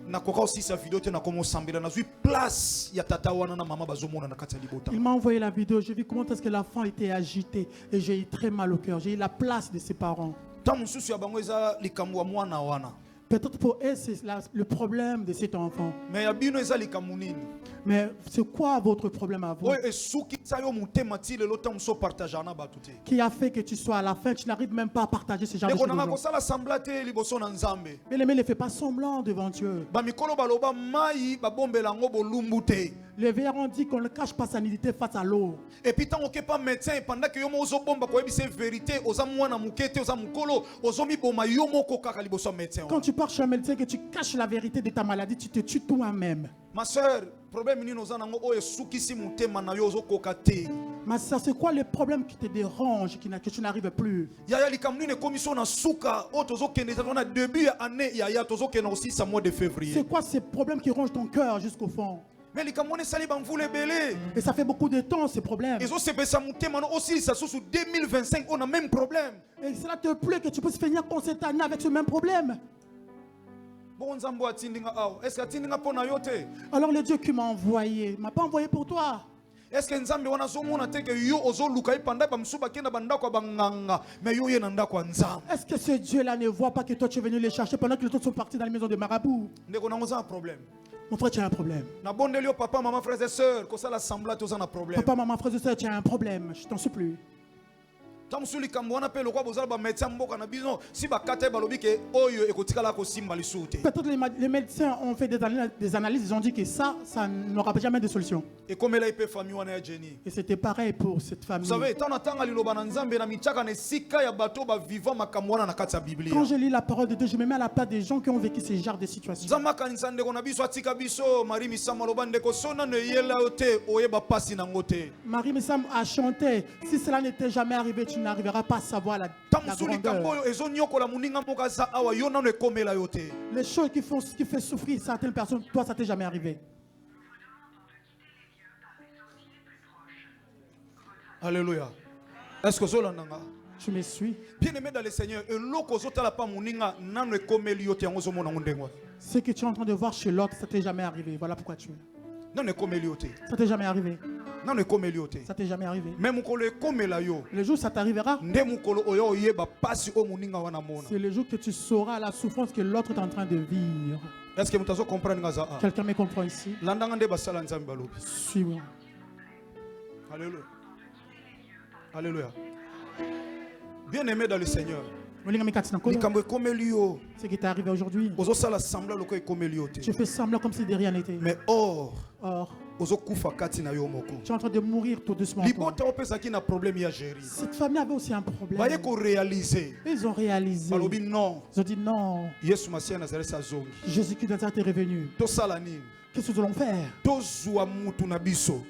na koka aussi sa vidéo te na komo sambela na zui place ya tata wana na mama bazomona na kati ya libota. Il m'a envoyé la vidéo, j'ai vu comment est-ce que l'enfant était agité et j'ai eu très mal au cœur. J'ai eu la place de ses parents. Tant mususu ya bango eza likambo wa mwana wana. Peut-être pour eux, c'est le problème de cet enfant. Mais c'est quoi votre problème à vous? Qui a fait que tu sois à la fin, tu n'arrives même pas à partager ce genre de choses? Mais l'aimé ne fait pas semblant devant Dieu. Les verres ont dit qu'on ne cache pas sa nudité face à l'eau. Et puis tant que pas médecin pendant que yomo ozo bomba ko ebise vérité oza mwana mukete oza mukolo ozo mi boma yomo ko kaka liboso médecin. Quand tu pars chez un médecin que tu caches la vérité de ta maladie, tu te tues toi-même. Ma soeur, problème ni noza nango oyo sukisi mutema na yo ozo kokate. Ma soeur, c'est quoi le problème qui te dérange, que tu n'arrives plus? Yaya likamni ne commission na suka otozo kende na début année yaya tozo kende aussi sa mois de février. C'est quoi ces problèmes qui rongent ton cœur jusqu'au fond? Mais les Camerounais sali banvoule belé. Et ça fait beaucoup de temps ces problèmes. Et aussi ça sous 2025 on a même problème. Et cela te plaît que tu puisses finir pour cette année avec ce même problème. Alors le Dieu qui m'a envoyé m'a pas envoyé pour toi. Est-ce que Nzambe wana zomona te que yo ozo luka ipanda ba msuba kenda bandako banganga mais yo yena ndako Nzambe? Est-ce que ce Dieu là ne voit pas que toi tu es venu les chercher pendant que les autres sont partis dans la maison de marabout? Ndeko na ngoza un problème. Mon frère, tu as un problème. Papa, maman, frères et sœurs, que ça l'assemblée, tu as un problème. Papa, maman, frères et sœurs, tu as un problème. Je t'en supplie. Peut-être les médecins ont fait des analyses, ils ont dit que ça n'aura jamais de solution. Et c'était pareil pour cette famille. Vous savez, quand je lis la parole de Dieu, je me mets à la place des gens qui ont vécu ce genre de situations. Marie Missam a chanté, si cela n'était jamais arrivé, tu n'arriveras pas à savoir la grandeur. Les choses qui font souffrir certaines personnes, toi ça t'est jamais arrivé. Alléluia. Est-ce que tu me suis? Bien aimé dans le Seigneur, ce que tu es en train de voir chez l'autre, ça t'est jamais arrivé. Voilà pourquoi tu es. Ça t'est jamais arrivé. Ça t'est jamais arrivé. Le jour où ça t'arrivera, c'est le jour que tu sauras la souffrance que l'autre est en train de vivre. Est-ce que vous comprenez? Quelqu'un me comprend ici? Suis-moi. Alléluia. Alléluia. Bien aimé dans le Seigneur. Ce qui t'est arrivé aujourd'hui, tu fais semblant comme si de rien n'était. Mais or, tu es en train de mourir tout doucement. Cette famille avait aussi un problème. Ils ont réalisé. Ils ont dit non. Jésus-Christ de Nazareth est revenu. Qu'est-ce que nous allons faire?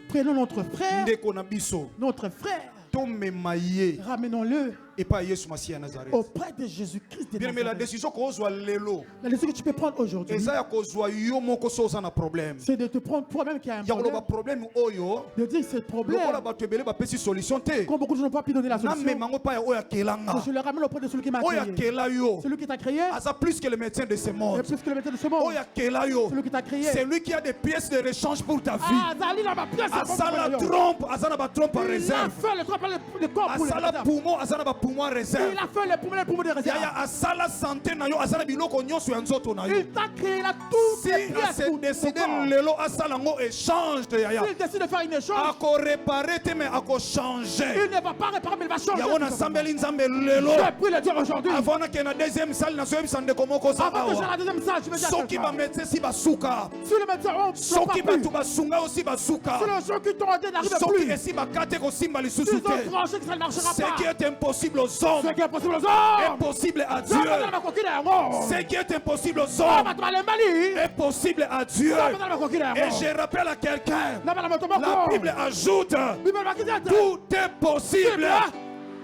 Prenons notre frère. Notre frère. Ramenons-le auprès de Jésus-Christ de Nazareth. La décision que tu peux prendre aujourd'hui, c'est de te prendre toi-même qui a un problème, de dire ce problème, comme beaucoup de gens n'ont pas pu donner la solution, je le ramène auprès de celui qui m'a créé. Celui qui t'a créé est plus que le médecin de ce monde. Celui qui t'a créé, c'est lui qui a des pièces de rechange pour ta vie. Asala trompe, asala trompe par réserve. le corps pour le poumon, asala poumon réserve. Il a fait les poumons de réserve. Yaya asala santé na yo asala biloko nyonso ya nzoto na yo. Il t'a créé, il a tout Si a décidé lelo asala ngo échange de yaya. S'il décide de faire une échange, Ako réparer te mais ako changer. il ne va pas réparer, mais il va changer. Ya wana sambeli nzambe lelo. Je prie le Dieu aujourd'hui. Avant que na deuxième salle na soyebi sande komoko sa Avant que j'ai awa. la deuxième salle, je vais dire à Soki ba quelqu'un. médecin si basuka. Si les médecins ont Soki pas batu basunga aussi basuka. si les gens qui t'ont aidé n'arrivent Soki plus, esi bakate ko simba ils lisusu ont te. tranché que ça ne marchera Ce qui pas. est impossible aux hommes Ce qui est possible aux est hommes, possible à ça va dans Dieu. ma coquille d'amour. Ce qui est impossible aux Ça hommes va dans ma Mali. est possible à Dieu. Ça va dans ma coquille Et d'amour. je rappelle à quelqu'un, La la Bible ajoute, Bible va dire, tout est possible à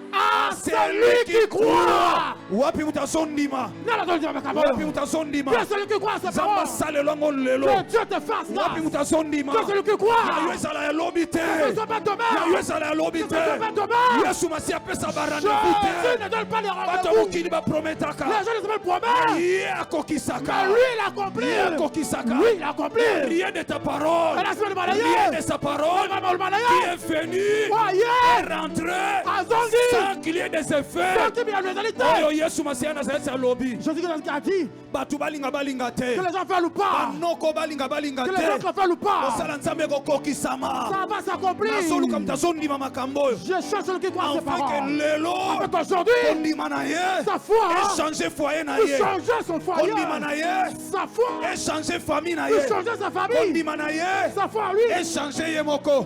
à celui qui croit. Wapi mutasondima. Non, non, non, non, Wapi non. mutasondima. Que celui qui croit à sa Zamba parole. salelo ngo lelo. Que Dieu te fasse Wapi grâce. mutasondima. Que celui qui croit. Ya yo ezala ya lobi te. Que ce soit pas Ya demain. yo ezala ya lobi Que te. ce soit pas demain. Yesu masi apesa ba Jésus rendez-vous ne donne pas les te. Bato rendez-vous. mokili baprometaka. Les gens ne se veulent promettre. Ye akokisaka. Mais lui, il accomplit. Ye akokisaka. Lui, il accomplit. Rien de ta parole. Et la semaine Rien dernière, de sa parole qui est venu oh, et yeah. rentré Azondi. sans qu'il y ait des effets. Ceux qui viennent de l'égalité. Oyo Yesu Masiya Nazareth ya lobi. Je dis que dans ce qu'il a dit, Batu balinga balinga te. que les gens veulent ou pas, Banoko balinga balinga que les gens te. veulent ou pas, Osala nzambe kokokisama. ça va s'accomplir. Nasoluka mutazondima makambo oyo. Je cherche celui qui croit à ses Afin que paroles. lelo Avec aujourd'hui, kondima na ye. sa foi, Échanger foyer na il ye. changeait son foyer, Kondima na ye. sa foi, Échanger famille na il ye. changeait sa famille, Kondima na ye. sa foi en lui. Échanger ye moko.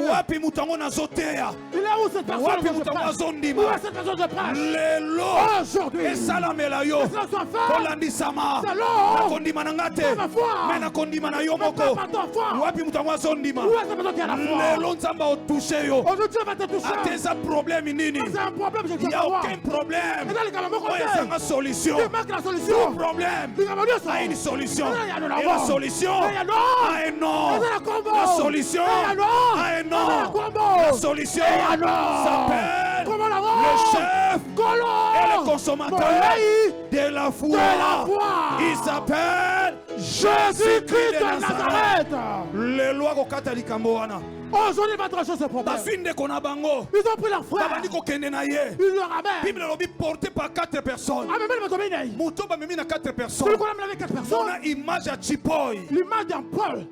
Wapi mutango nazoteya. Il est où cette personne Wapi que je mutango prêche? azondima. Où est cette personne que je prêche? Lelo Aujourd'hui, esalamela yo que cela soit fait, kolandisama c'est l'or. nakondima na nga te Pas ma foi. me nakondima na yo Mais moko pas ta foi. wapi mutango azondima. Où est cette personne qui a la foi? Lelo nzambe otouche yo Aujourd'hui, Dieu va te toucher. ateza problème nini. C'est un problème, je Il ne n'y sais a pas voir. aucun problème. Et dans les cas, mon oyo côté, ezanga solution. tu manques la solution. Problème Tu vas me dire ça. a une solution. Il y a de la Et la mort. solution Il y a non. a un nom. Il y a la combo. La solution Il y a non. a un Il y a la nom. combo. La solution Il y a non. s'appelle Comment la le mort? chef Golo. et le consommateur de la foi. De la foi. Il s'appelle Jésus-Christ de Nazareth. Le loi kokata likambo wana. Aujourd'hui, il va trancher ce problème. Bazwi ndeko na bango. Ils ont pris leur frère. Babandi kokende na ye. Ils le ramènent. Bible lobi porté par 4 personnes. Ah, mais même le domaine. Moto bamemi na 4 personnes. Celui qu'on aime avec 4 personnes. On a image ya Chipoy. L'image d'un Paul.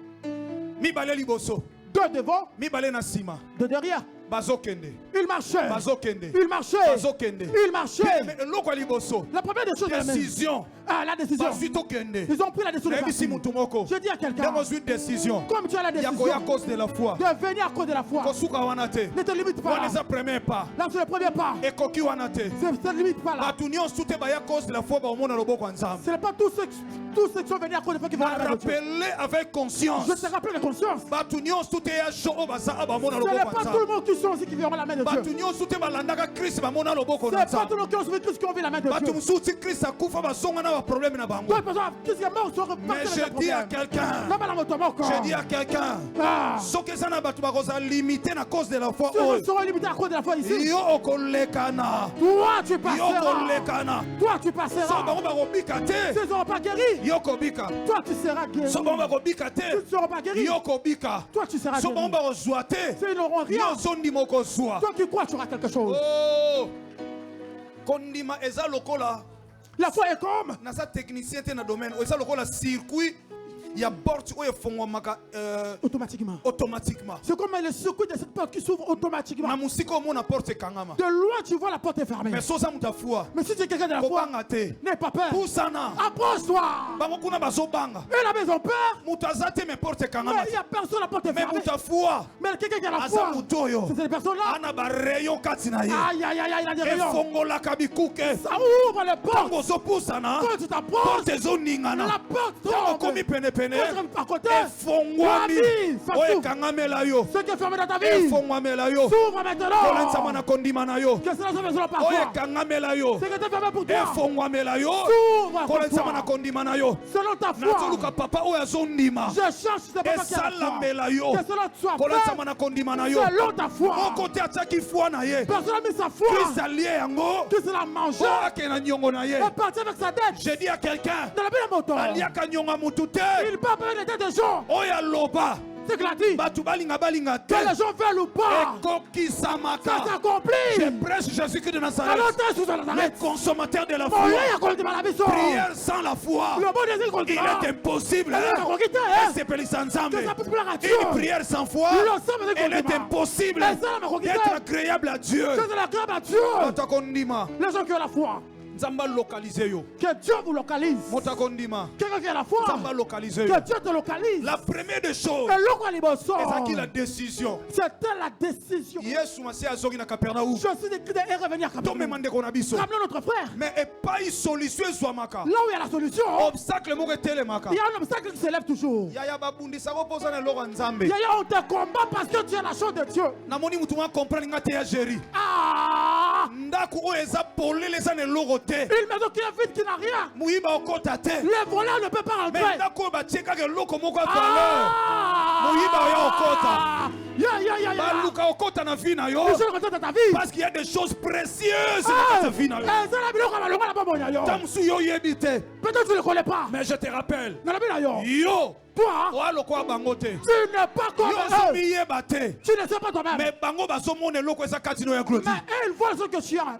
Mibale liboso. Deux devant, Mibale na sima. deux derrière. Bazokende. Il marchait. Bazokende. Il marchait. Bazokende. Il marchait. Mais loko liboso. La première des choses de la main. Décision. Ah, la décision. Bazwi tokende. Ils ont pris la décision de Nayebi si partir. mutu moko. Je dis à quelqu'un, Ntango ozwi décision. comme tu as la Ya décision koya à cause de la foi. de venir à cause de la foi, Kosuka wana te. ne te limite pas Wana là. eza premier pas. Là, c'est le premier pas. Ekoki wana te. Ne te limite pas là. Bato nyonso te baya cause de la foi baomona loboko ya Nzambe. Ce n'est pas tous ceux qui sont venus à cause de la foi qui vont à la main de Dieu. Rappelez avec conscience. Je te rappelle la conscience. Bato nyonso te ya jo oyo baza awa bamona Ce loboko n'est ya pas tout Nzambe. le monde qui sont aussi qui verront la main de Bato Dieu. nyonso te balandaka Christ bamona loboko Ce na n'est pas tout Nzambe. le monde qui ont suivi Christ qui ont vu la main de Bato Dieu. mosusu ti Christ akufa bazonga na baproblème na bango. D'autres personnes, Christ est mort, sont Mais repartis je avec dis des à problèmes. quelqu'un, Non, mais la moto mort, je dis à quelqu'un, Ah. soki eza na bato bakoza limité na cause de la foi Ceux oyo, qui seront limités à cause de la foi ici. yo okolekana, Toi, tu yo passeras. kolekana. Toi, tu So passeras. bango bakobika te, S'ils ne seront pas guéris, yo kobika. toi, tu seras guéri. So bango bakobika S'ils te, ne seront pas guéris, yo kobika. toi, tu seras So bango guéri. bakozwa te, S'ils n'auront rien, yo ozondima okozwa. toi qui crois, tu auras quelque chose. Oh, kondima eza lokola, La foi est comme naza technicien te na domaine, eza lokola circuit ya porte oyo efongwamaka automatiquement. automatiquement. C'est comme le circuit de cette porte qui s'ouvre automatiquement. Na musika omona porte ekangama. De loin, tu vois la porte est fermée. Mais soza mutu afua Mais si tu es quelqu'un de la foi, kobanga te, n'aie pas peur. pusana Approche-toi. bango kuna bazobanga, Et la maison peur. mutu aza te me porte Mais ekangama. il n'y a personne, la porte est Mais fermée. mutu afua Mais quelqu'un qui a la aza foi, mutu oyo c'est ces personnes-là. ana barayon kati na ye, Aïe, aïe, aïe, aïe, il a des rayons. efongolaka bikuke. Ça ouvre les portes. Ntango ozopusana Quand tu t'approches, porte ezoningana, la porte ntango tombe. okomi penepene Quand tu arrives par côté, efongwami ça oyo s'ouvre. ekangamela yo, Ce qui est fermé dans ta vie efongwamela yo s'ouvre maintenant. kolensama na kondima na yo, Que cela soit besoin par oyo toi. ekangamela yo Ce qui était fermé pour toi efongwamela yo s'ouvre pour kolensama na toi. kondima na yo. Selon ta foi, nazoluka papa oyo azondima je cherche ce papa qui a la esalamela foi. yo Que cela soit kolensama fait na kondima na yo. selon ta foi. moko te atiaki foi na ye, Personne n'a mis sa foi. Christ alie yango Qui se l'a mangé. po ake na niongo na ye. Et parti avec sa tête. Je dis à quelqu'un, Dans la ville de moto. aliaka niongo ya mutu te Il part avec les têtes des gens. oyo aloba Ce qu'il a dit. Que les gens veulent ou pas. Ça s'accomplit. Je prêche Jésus-Christ de Nazareth. Le consommateur de la foi. Prière sans la foi. Il est impossible. Une prière sans foi. Elle est impossible d'être agréable à Dieu. Les gens qui ont la foi. Que Dieu vous localise. Quelqu'un qui a la foi. Que Dieu te localise. La première des choses, c'est la décision. C'était la décision. Je suis décrit et revenir à Capernaum. Ramenons notre frère. Mais pas une solution. Là où il y a la solution, obstacle il y a un obstacle qui s'élève toujours. Yaya, on te combat parce que tu es la chose de Dieu. Ah! Une maison qui est vide, qui n'a rien. Les voleurs ne peuvent pas rentrer. Parce qu'il y a des choses précieuses dans ta vie. Peut-être que tu ne le connais pas. Mais je te rappelle. Yo, toi, tu n'es pas comme eux. Tu ne sais pas toi-même. Mais ils voient ce que tu as.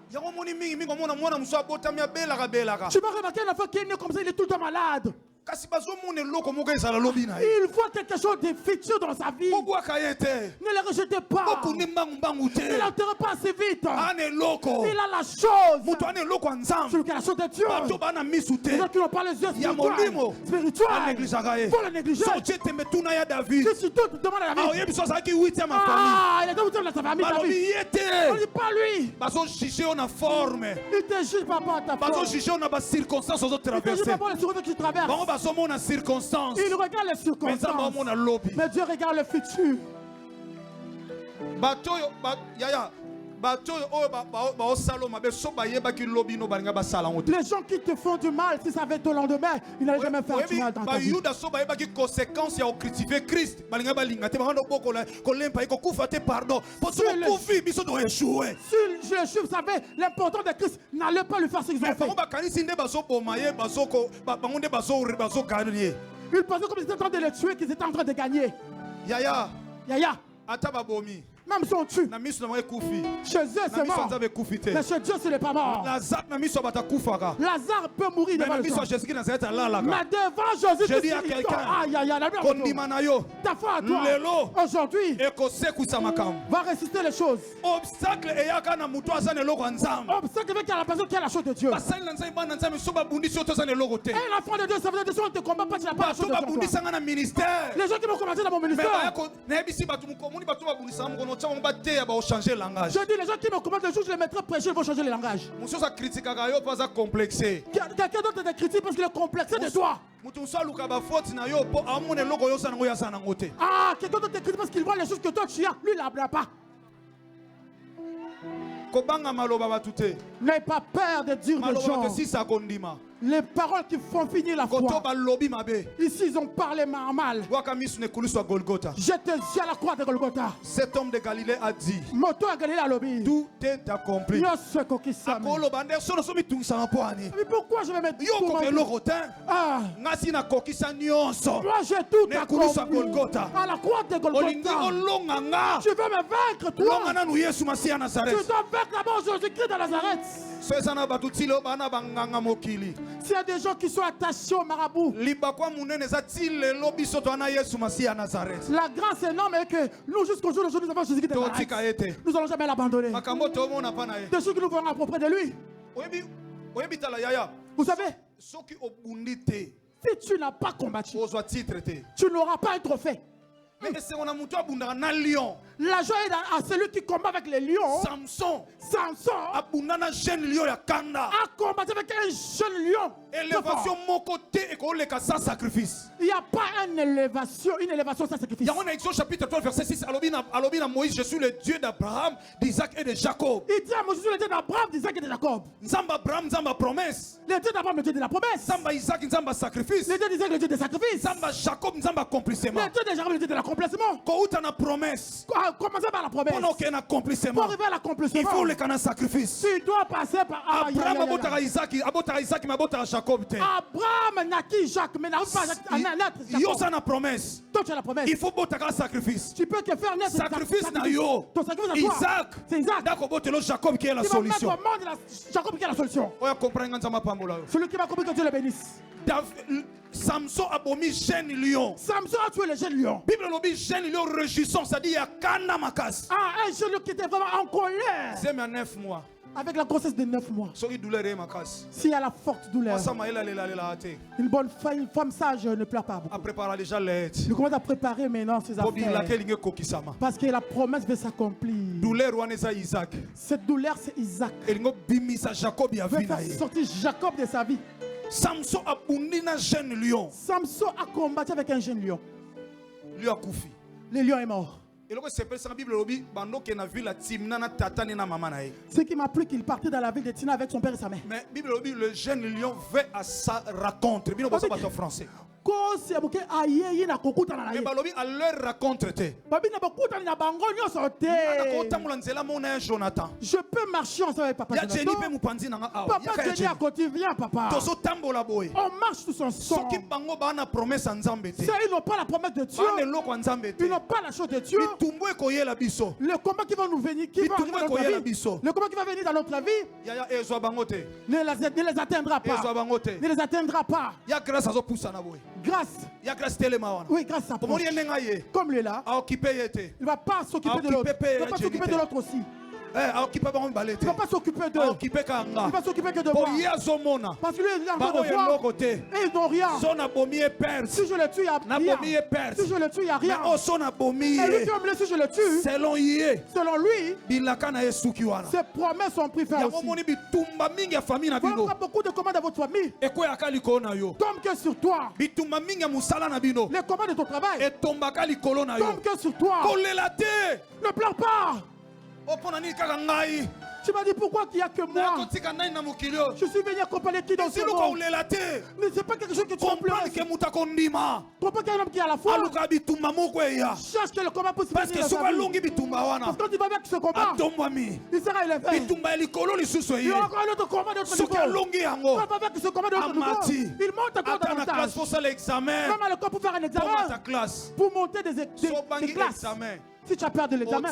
Tu m'as remarqué la fois qu'il est né comme ça, il est tout le temps malade. Il voit quelque chose de futur dans sa vie. Ne le rejetez pas. Ne l'enterrez pas assez vite. Il a la chose. Celui qui a la chose de Dieu. Les gens qui n'ont pas les yeux spirituels. Faut le négliger. Si tout demande à David. Il est dans sa famille. On ne dit pas lui. Il te juge par rapport à ta forme. Il te juge par rapport à les circonstances que tu traverses. Il regarde les circonstances. Mais Dieu regarde le futur. Les gens qui te font du mal, si ça va être au lendemain, ils n'allaient jamais faire du mal dans ta vie. Si le juif savait l'importance de Christ, n'allait pas lui faire ce qu'ils ont fait. Ils pensaient comme ils étaient en train de le tuer, qu'ils étaient en train de gagner. Yaya. Même si on tue, chez eux c'est mort. Mais chez Dieu ce n'est pas mort. Lazare peut mourir devant le sang. Mais devant Jésus, je dis à quelqu'un, ta foi à toi, aujourd'hui, va résister les choses. Obstacle avec la personne qui a la chose de Dieu. Et l'enfant de Dieu, ça veut dire que si on ne te combat pas, tu n'as pas la chose de Dieu. Les gens qui m'ont commencé dans mon ministère. Je dis les gens qui me commandent le jour, je les mettrai prêcher, ils vont changer le langage. Quelqu'un d'autre te critique parce qu'il est complexé de toi. Ah, quelqu'un d'autre te critique parce qu'il voit les choses que toi tu as, lui il n'a pas. N'aie pas peur de dire des gens. Les paroles qui font finir la foi. Ici, ils ont parlé mal. J'étais à la croix de Golgotha. Cet homme de Galilée a dit, tout est accompli. Mais pourquoi je vais mettre tout moi j'ai tout accompli. À la croix de Golgotha. Tu veux me vaincre, toi. Tu dois vaincre d'abord Jésus-Christ de Nazareth. S'il y a des gens qui sont attachés au marabout, la grâce est énorme et que nous jusqu'au jour d'aujourd'hui nous avons Jésus-Christ de Nazareth. Nous n'allons jamais l'abandonner. De ceux qui nous feront approprier de lui. Vous savez, si tu n'as pas combattu, tu n'auras pas un trophée. La joie est à celui qui combat avec les lions. Samson a combattu avec un jeune lion. Il n'y a pas une élévation sans sacrifice. Dans Exode chapitre 12 verset 6, à Moïse, je suis le Dieu d'Abraham, d'Isaac et de Jacob. Il dit à Moïse, je suis le Dieu d'Abraham, d'Isaac et de Jacob. Nzamba Abraham, Nzamba promesse. Le Dieu d'Abraham, le Dieu de la promesse. Nzamba Isaac, Nzamba sacrifice. Le Dieu d'Isaac, le Dieu de sacrifice. Nzamba Jacob, Nzamba accomplissement. Le Dieu de Jacob, le Dieu de l'accomplissement. l'accomplissement. Promesse. Commencez par la promesse. Pour arriver à l'accomplissement, il faut le sacrifice. Tu dois passer par Abraham abotaka Isaac mais abotaka Jacob te. Abraham naquit Jacques, mais n'a pas naître Jacob. Yo ça na promesse. Toi tu as la promesse. Il faut botaka sacrifice. Tu peux te faire naître sacrifice na yo. Ton sacrifice à toi. Isaac. C'est Isaac. D'accord, botelo Jacob qui est la solution. Jacob qui est la solution. On comprendre nzama pambola. Celui qui va comprendre que Dieu le bénisse. Samson a bomi jeune lion. Samson a tué le jeune lion. Bible lobi jeune lion régissant, c'est-à-dire il y a kana makas. Ah, un jeune lion qui était vraiment en colère. C'est à 9 mois. Avec la grossesse de 9 mois. S'il y a la forte douleur, une bonne femme, une femme sage ne pleure pas beaucoup. Il commence à préparer maintenant ses affaires. Parce que la promesse va s'accomplir. Cette douleur, c'est Isaac. Il veut faire sortir Jacob de sa vie. Samson a bondi na jeune lion. Samson a combattu avec un jeune lion. Lion a koufi. Le lion est mort. Ce qui m'a plu qu'il partait dans la ville de Tina avec son père et sa mère. Mais le jeune lion veut à sa rencontre. Français. Mais à leur rencontre. Je peux marcher ensemble avec papa Jonathan. Papa Jenny à côté, viens papa. On marche tous ensemble. C'est ils n'ont pas la promesse de Dieu. Ils n'ont pas la chose de Dieu. Le combat qui va nous venir, qui va arriver dans notre vie, le combat qui va venir dans notre vie, ne les atteindra pas. Ne les atteindra pas. Grâce. Oui, grâce à Dieu. Comme il est là, il ne va pas s'occuper de l'autre. Il ne va pas s'occuper de l'autre aussi. Il ne va pas s'occuper d'eux. Il ne va s'occuper que de moi. Parce que lui, il est en train de voir. Et ils n'ont rien. Si je le tue, il n'y a rien. Si je le tue, il n'y a rien. Et lui qui me si je le tue, selon lui, ses promesses sont prises fin aussi. Il y a beaucoup de commandes dans votre famille. Tombe que sur toi. Les commandes de ton travail. Tombe que sur toi. Ne pleure pas. Tu m'as dit pourquoi il n'y a que moi. Je suis venu accompagner qui dans ce monde. Mais ce n'est pas quelque chose que tu vas pleurer. Comprends qu'il y a un homme qui a la foi. Cherche que le combat puisse venir dans sa vie. Parce que quand il va avec ce combat, il sera élevé. Il y aura encore un autre combat d'autre niveau. Quand il va avec ce combat d'autre niveau, il monte encore davantage. Même à l'école pour faire un examen. Pour monter des classes. Si tu as peur de l'examen,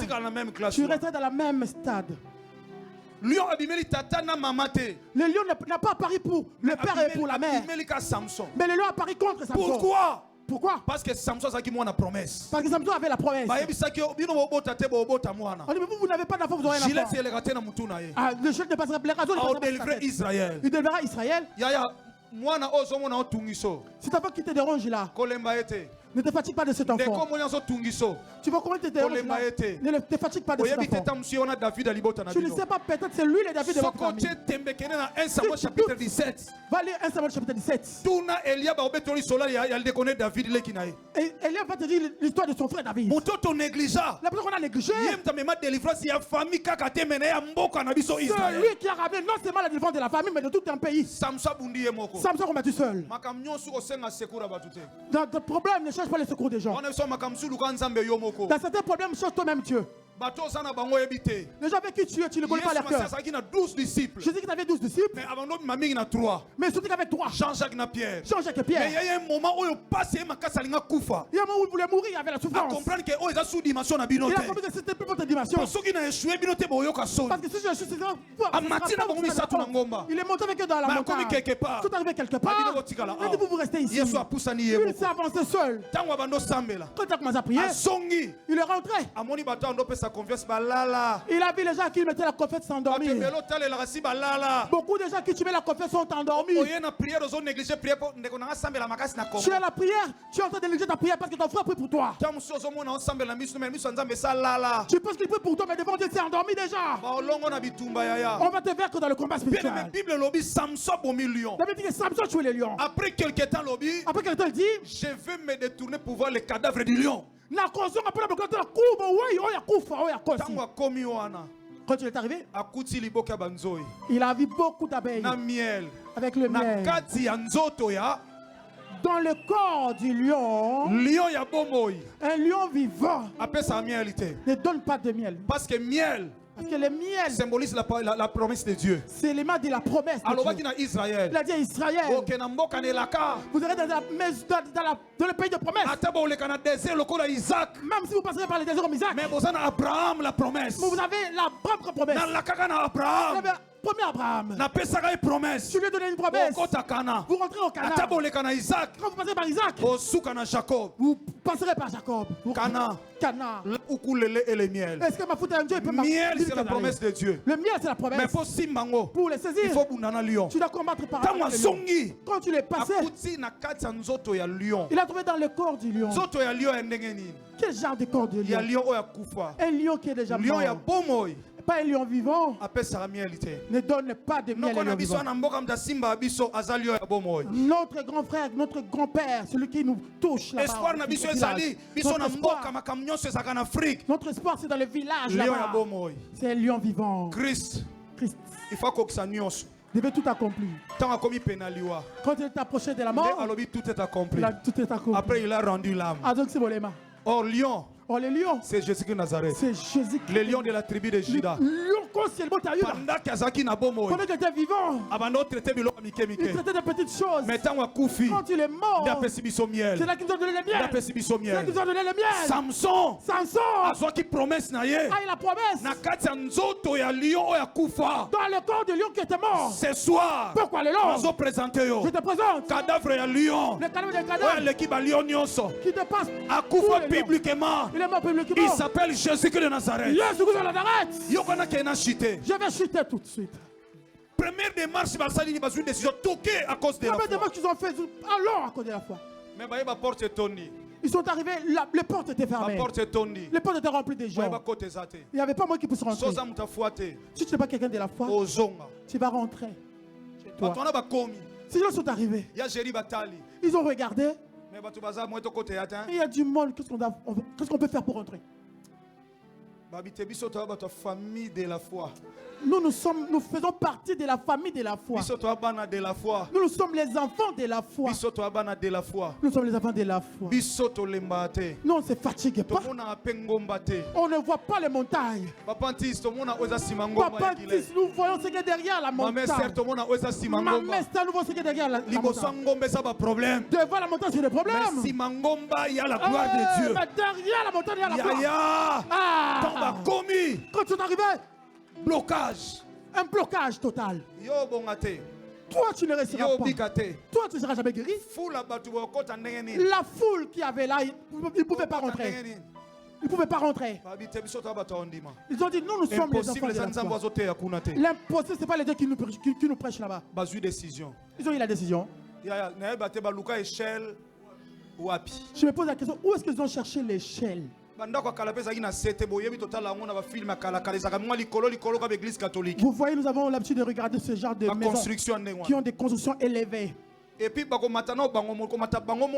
tu restes dans la même stade. Le lion n'a pas apparu pour le père et pour la mère. Mais le lion a apparu contre Samson. Pourquoi? Parce que Samson a une promesse. Parce que Samson avait la promesse. On dit, mais vous n'avez pas d'enfant, vous aurez un enfant. Ah, le chef ne passera pas. Il délivrera Israël. C'est ta femme qui te dérange là. Ne te fatigue pas de cet enfant. Tu vois comment tu te déranges là. Ne te fatigue pas de cet enfant. Tu ne sais pas, peut-être c'est lui le David de votre famille. Va lire 1 Samuel chapitre 17. Et Eliab va te dire l'histoire de son frère David. La personne qu'on a négligée. C'est lui qui a ramené non seulement la délivrance de la famille, mais de tout un pays. Samson combattu seul. Dans le problème, ne cherche pas le secours des gens. Dans certains problèmes, cherche toi-même Dieu. Les gens avec qui tu es, tu ne connais pas leur cœur. Je dis que tu avais 12 disciples. Mais surtout qu'avec 3. Jean-Jacques et Pierre. Mais il y a un moment où il y a un moment où il voulait mourir avec la souffrance. Il a compris que c'était plus votre dimension. Parce que si je suis il est monté avec eux dans la montagne. Tout arrivé quelque part. Et vous restez ici. Il s'est avancé seul. Quand il a commencé à prier, il est rentré. Il a vu les gens qui mettaient la confiance s'endormir. Beaucoup de gens qui tuaient la confiance sont endormis. Tu es la prière, tu es en train de négliger ta prière parce que ton frère prie pour toi. Tu penses qu'il prie pour toi, mais devant Dieu, c'est endormi déjà. On va te faire que dans le combat spirituel. La Bible dit que Samson tuait les lions. Après quelques temps, il dit, je vais me détourner pour voir les cadavres du lion. Quand il est arrivé, il a vu beaucoup d'abeilles avec le miel. Dans le corps du lion, un lion vivant ne donne pas de miel. Parce que miel Parce que le miel symbolise la promesse de Dieu. C'est l'élément de la promesse de Dieu. Israël. Il a dit à Israël, vous serez dans le pays de promesse. Même si vous passerez par le désert comme Isaac. Mais vous avez Abraham la promesse. Vous avez la propre promesse. Vous avez premier Abraham. Je lui ai donné une promesse. Vous rentrez au Canaan. Quand vous passez par Isaac, vous passerez par Jacob. Canaan. Est-ce que ma faute est un Dieu? Miel, c'est la promesse de Dieu. Le miel, c'est la promesse. Mais pour les saisir, il faut lion. Tu dois combattre par un lion. Quand tu l'es passé, il a trouvé dans le corps du lion. Quel genre de corps de lion? Un lion qui est déjà mort. Pas un lion vivant ne donne pas de miel à lion vivant. Notre grand frère, notre grand-père, celui qui nous touche là-bas. Notre espoir, c'est dans le village là-bas. C'est un lion vivant. Christ. Il faut que ça devait tout accomplir. Quand il est approché de la mort, tout est accompli. Tout est accompli. Après, il a rendu l'âme. Or, lion. Les lions, c'est Jésus-Christ Nazareth. C'est Jésus. Les lions de la tribu de Juda. Pendant qu'il était vivant, il traitait de petites choses. Quand il est mort, c'est là qu'ils nous ont donné le miel. C'est là qu'ils nous ont donné le miel. Samson a la promesse. Dans le corps de lion qui était mort. Ce soir, pourquoi le lion? Je te présente cadavre de lion. Le cadavre de cadavre qui te passe publiquement. Il s'appelle Jésus-Christ de Nazareth. Je vais chuter tout de suite. Première démarche, ils ont une décision toquée à cause de la foi. Première démarche qu'ils ont fait alors à cause de la foi. Mais la porte est tonnée. Ils sont arrivés, les portes étaient fermées. Les portes étaient remplies de gens. Il n'y avait pas moi qui puisse rentrer. Si tu n'es pas quelqu'un de la foi, tu vas rentrer chez toi. Ces gens sont arrivés. Ils ont regardé. Il y a du monde. Qu'est-ce qu'on peut faire pour rentrer? Famille de la foi. Nous faisons partie de la famille de la foi. Nous sommes les enfants de la foi. Nous sommes les enfants de la foi. Nous on ne se fatigue pas. On ne voit pas les montagnes. Papantis, nous voyons ce qui est derrière la montagne. Ma mère, nous voyons ce qui est derrière la montagne. Devant la montagne, c'est le problème. Il y a la gloire de Dieu. Mais derrière la montagne, il y a la gloire. Quand tu es arrivé, blocage. Un blocage total. Toi, tu ne resteras pas. Toi, tu ne seras jamais guéri. La foule qui avait là, ils ne pouvaient pas rentrer. Ils ne pouvaient pas rentrer. Ils ont dit, nous sommes les enfants de la foi. L'impossible, ce n'est pas les deux qui nous prêchent là-bas. Ils ont eu la décision. Je me pose la question, où est-ce qu'ils ont cherché l'échelle? Vous voyez, nous avons l'habitude de regarder ce genre de maisons qui ont des constructions élevées. Et puis,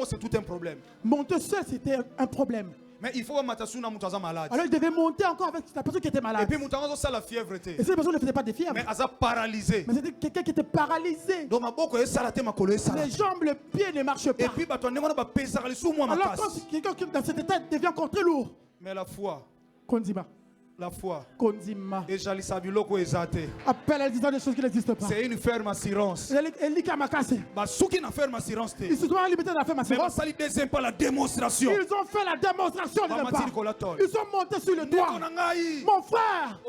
c'est tout un problème. Monter seul, c'était un problème. Mais il faut malade. Alors il devait monter encore avec la personne qui était malade. Et puis la fièvre. Et cette personne ne faisait pas de fièvre. Mais elle paralysé. Mais c'était quelqu'un qui était paralysé. Les jambes, les pieds ne marchent pas. Et puis alors quand quelqu'un qui dans cet état devient encore très lourd. Mais la foi. Konzima. La foi. Konzima. Et appelle elle disant des choses qui n'existent pas. C'est une ferme assurance. Elle dit qu'à ma casse. Ils se sont limités à la ferme assurance. Mais deuxième pas la démonstration. Ils ont fait la démonstration de pas. Ils sont montés sur le toit. Mon frère.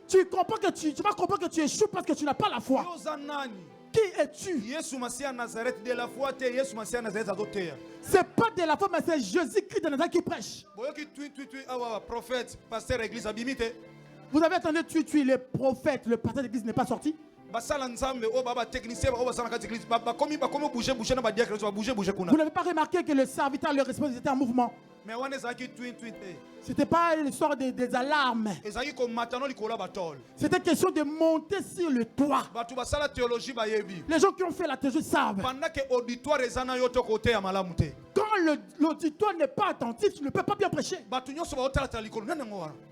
Tu comprends que tu vas comprendre que tu échoues parce que tu n'as pas la foi. Qui es-tu? C'est pas de la foi, mais c'est Jésus-Christ de Nazareth qui prêche. Vous avez entendu tuer le prophète, le pasteur d'église n'est pas sorti? Vous n'avez pas remarqué que le serviteur, le responsable était en mouvement? C'était pas l'histoire des alarmes. C'était question de monter sur le toit. Les gens qui ont fait la théologie savent. Quand l'auditoire n'est pas attentif, tu ne peux pas bien prêcher.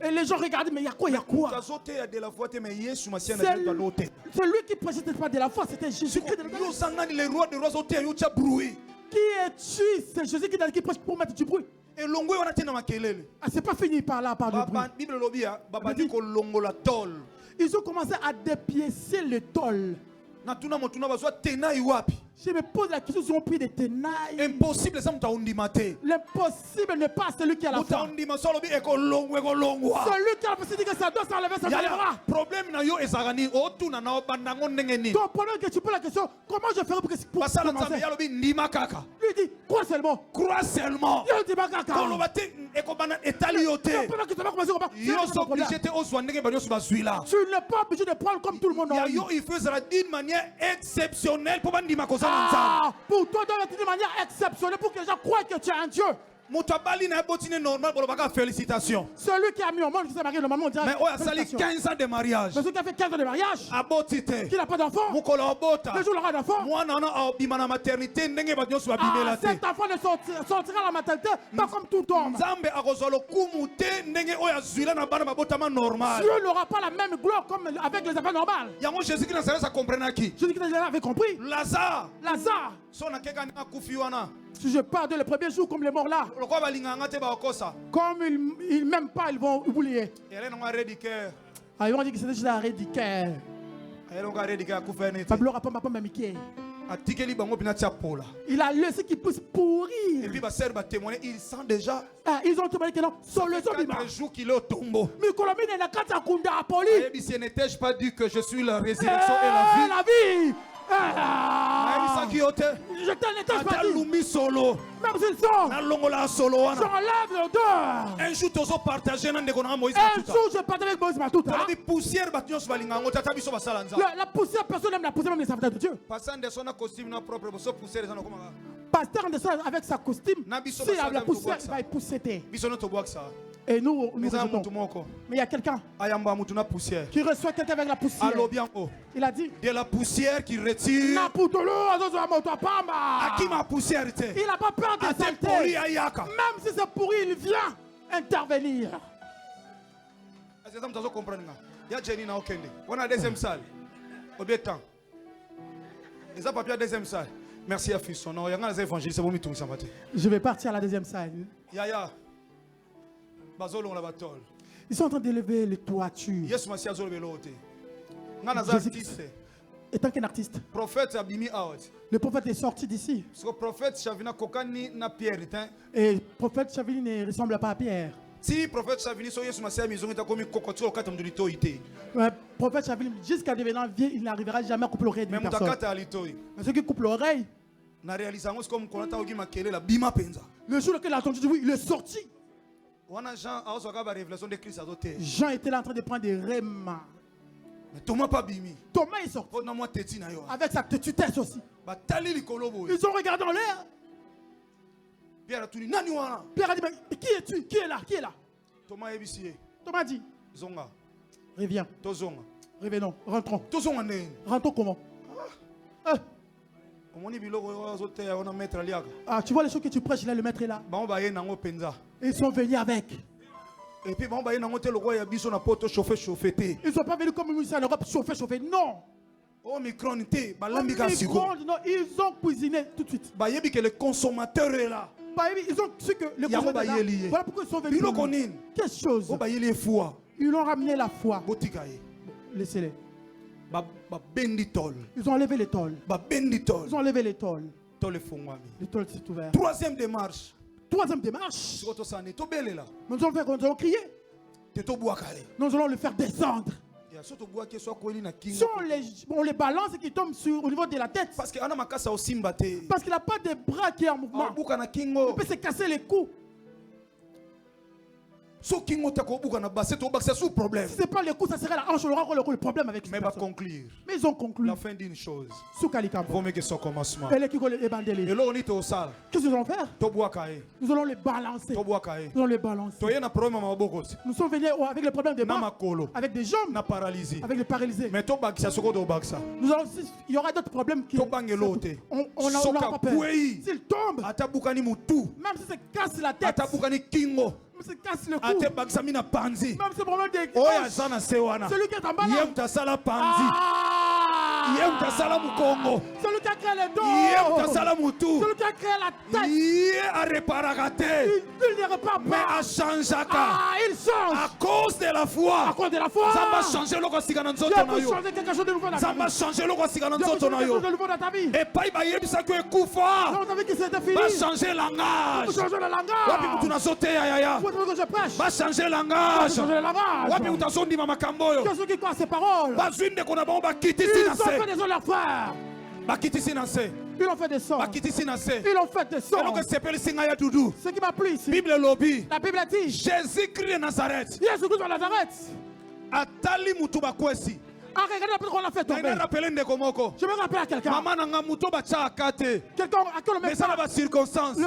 Et les gens regardent, mais il y a quoi, il y a quoi? C'est lui qui prêchait, c'était pas de la foi, c'était Jésus. Qui es-tu? C'est Jésus qui prêche pour mettre du bruit. Ah, c'est pas fini par là, par le bruit. Ils ont commencé à dépiécer le tôle. Je me pose la question, ils ont pris des tenailles. Impossible, l'impossible n'est pas celui qui a la foi. Celui qui a la foi, dit que ça doit s'enlever, ça s'enlèvera. Ton problème que tu poses la question, comment je ferai pour commencer? Lui dit, crois seulement. Crois seulement. Il dit, bah, caca. Tu n'es pas obligé de prendre comme tout le monde. Il faisait d'une manière exceptionnelle pour pour toi, d'une manière exceptionnelle, pour que les gens croient que tu es un Dieu. Félicitations. Celui qui a mis au monde, qui s'est marié normalement, on dirait. Mais a sali 15 ans de mariage. Mais celui qui a fait 15 ans de mariage, qui n'a pas d'enfant, le jour il aura d'enfant. Cet enfant ne sortira à la maternité pas comme tout homme. Dieu n'aura pas la même gloire comme avec les enfants normaux. Jésus Christ avait compris. Lazare. Si je pars de le premier jour comme les morts là, comme ils m'aiment pas, ils vont oublier. Ah, ils vont dire que c'était juste l'arrêt du cœur. Il a laissé qu'il puisse pourrir. Et puis, ils sentent déjà. Ils ont témoigné que non. Chaque jour qu'il est au tombeau. Ce n'étais-je pas dit que je suis la résurrection et la vie? Je t'en ai pas dit. Solo. Même si j'enlève l'odeur. Un jour, tu as partagé avec Moïse. Un jour, je partage avec Moïse Matouta. La poussière, personne n'aime la poussière, même les serviteurs de Dieu. Pasteur Anderson avec sa costume, s'il a la poussière, il va y pousser. Et nous rejetons. Mais il y a quelqu'un qui reçoit quelqu'un avec la poussière. Il a dit de la poussière qui retire. À qui ma poussière était? Il n'a pas peur de saleté. Même si c'est pourri, il vient intervenir. Est-ce que vous comprenez? Il y a Jenny na Okende. On a deuxième salle. Au bien temps. Les papiers à deuxième salle. Merci à Fisson. Non, il y a un évangéliste. Je vais partir à la deuxième salle. Yaya. Ils sont en train d'élever les toitures. Étant qu'un artiste, le prophète est sorti d'ici. Et le prophète Chavini ne ressemble pas à Pierre. Si le prophète Chavini le prophète Chavini, jusqu'à devenir vieux, il n'arrivera jamais à couper l'oreille d'une personne. Mais ceux qui coupent l'oreille, le jour où il a entendu du bruit, il est sorti. Jean était là en train de prendre des rêmes. Thomas est sorti avec sa tête aussi. Ils ont regardé en l'air. Pierre a dit, mais qui es-tu? Qui est là? Qui est là? Thomas dit, reviens. Revenons, rentrons. Rentrons comment? Ah, tu vois les choses que tu prêches là, le maître est là. Ils sont venus avec. Et puis, ils ne sont pas venus comme nous ici en Europe, chauffer. Non. Non, ils ont cuisiné tout de suite. Le consommateur est là. Ils ont su que le consommateur est là. Voilà pourquoi ils sont venus. Quelle chose? Ils ont ramené la foi. Laissez-les. Ils ont enlevé les tôles. Ils ont enlevé les tôles. Les tôles s'est ouvert. Troisième démarche. Nous allons crier. Nous allons le faire descendre. Si on les balance et qu'ils tombent au niveau de la tête. Parce qu'il n'a pas de bras qui est en mouvement. Il peut se casser les coups. Ce c'est pas le coup, ça serait la hanche, on aura encore le problème avec mais va conclure. Mais ils ont conclu. La fin d'une chose. Vaut mieux que son commencement. Et là, on est au sale. qu'est-ce que nous allons faire? Nous allons les balancer. Nous allons les balancer. Nous sommes venus avec le problème des bras, avec des jambes, avec les paralysés. Mais Nous allons, il y aura d'autres problèmes qui on n'aura pas peur. S'il tombe, même si ça casse la tête, même si ça casse le cou, même si c'est problème des celui qui est en bas celui qui a créé les dos, celui qui a créé la tête, il ne repart pas. Il change à cause de la foi. À cause de la foi. Ça va changer le Dieu peut changer quelque chose de nouveau dans ta vie. Ça va changer le Dieu peut changer quelque chose de nouveau dans ta vie. Et pas il y a que kufa. Donc ta vie qui s'était finie. Va changer langage. Va changer le langage. Wapi mtu nazote ya. Où est-ce que je prêche? Va changer langage. Va changer le langage. Wapi utazondi mama kamboyo. Qu'est-ce qui croit ces paroles? Ba zwinde kona ba kiti Ils ont sinase. fait des leurs frères. Ba kiti sinase. Ils ont fait des sons. Ba kiti sinase. Ils ont fait des sons. Alors que c'est pele singa ya dudu. Ce qui m'a plu ici. Bible lobby. La Bible dit. Jésus-Christ de Nazareth. Jésus Christ de Nazareth. Atali mutu bakwesi. Ah, regardez la qu'on l'a fait tomber. Je me rappelle à quelqu'un. Quelqu'un à qui on met pas le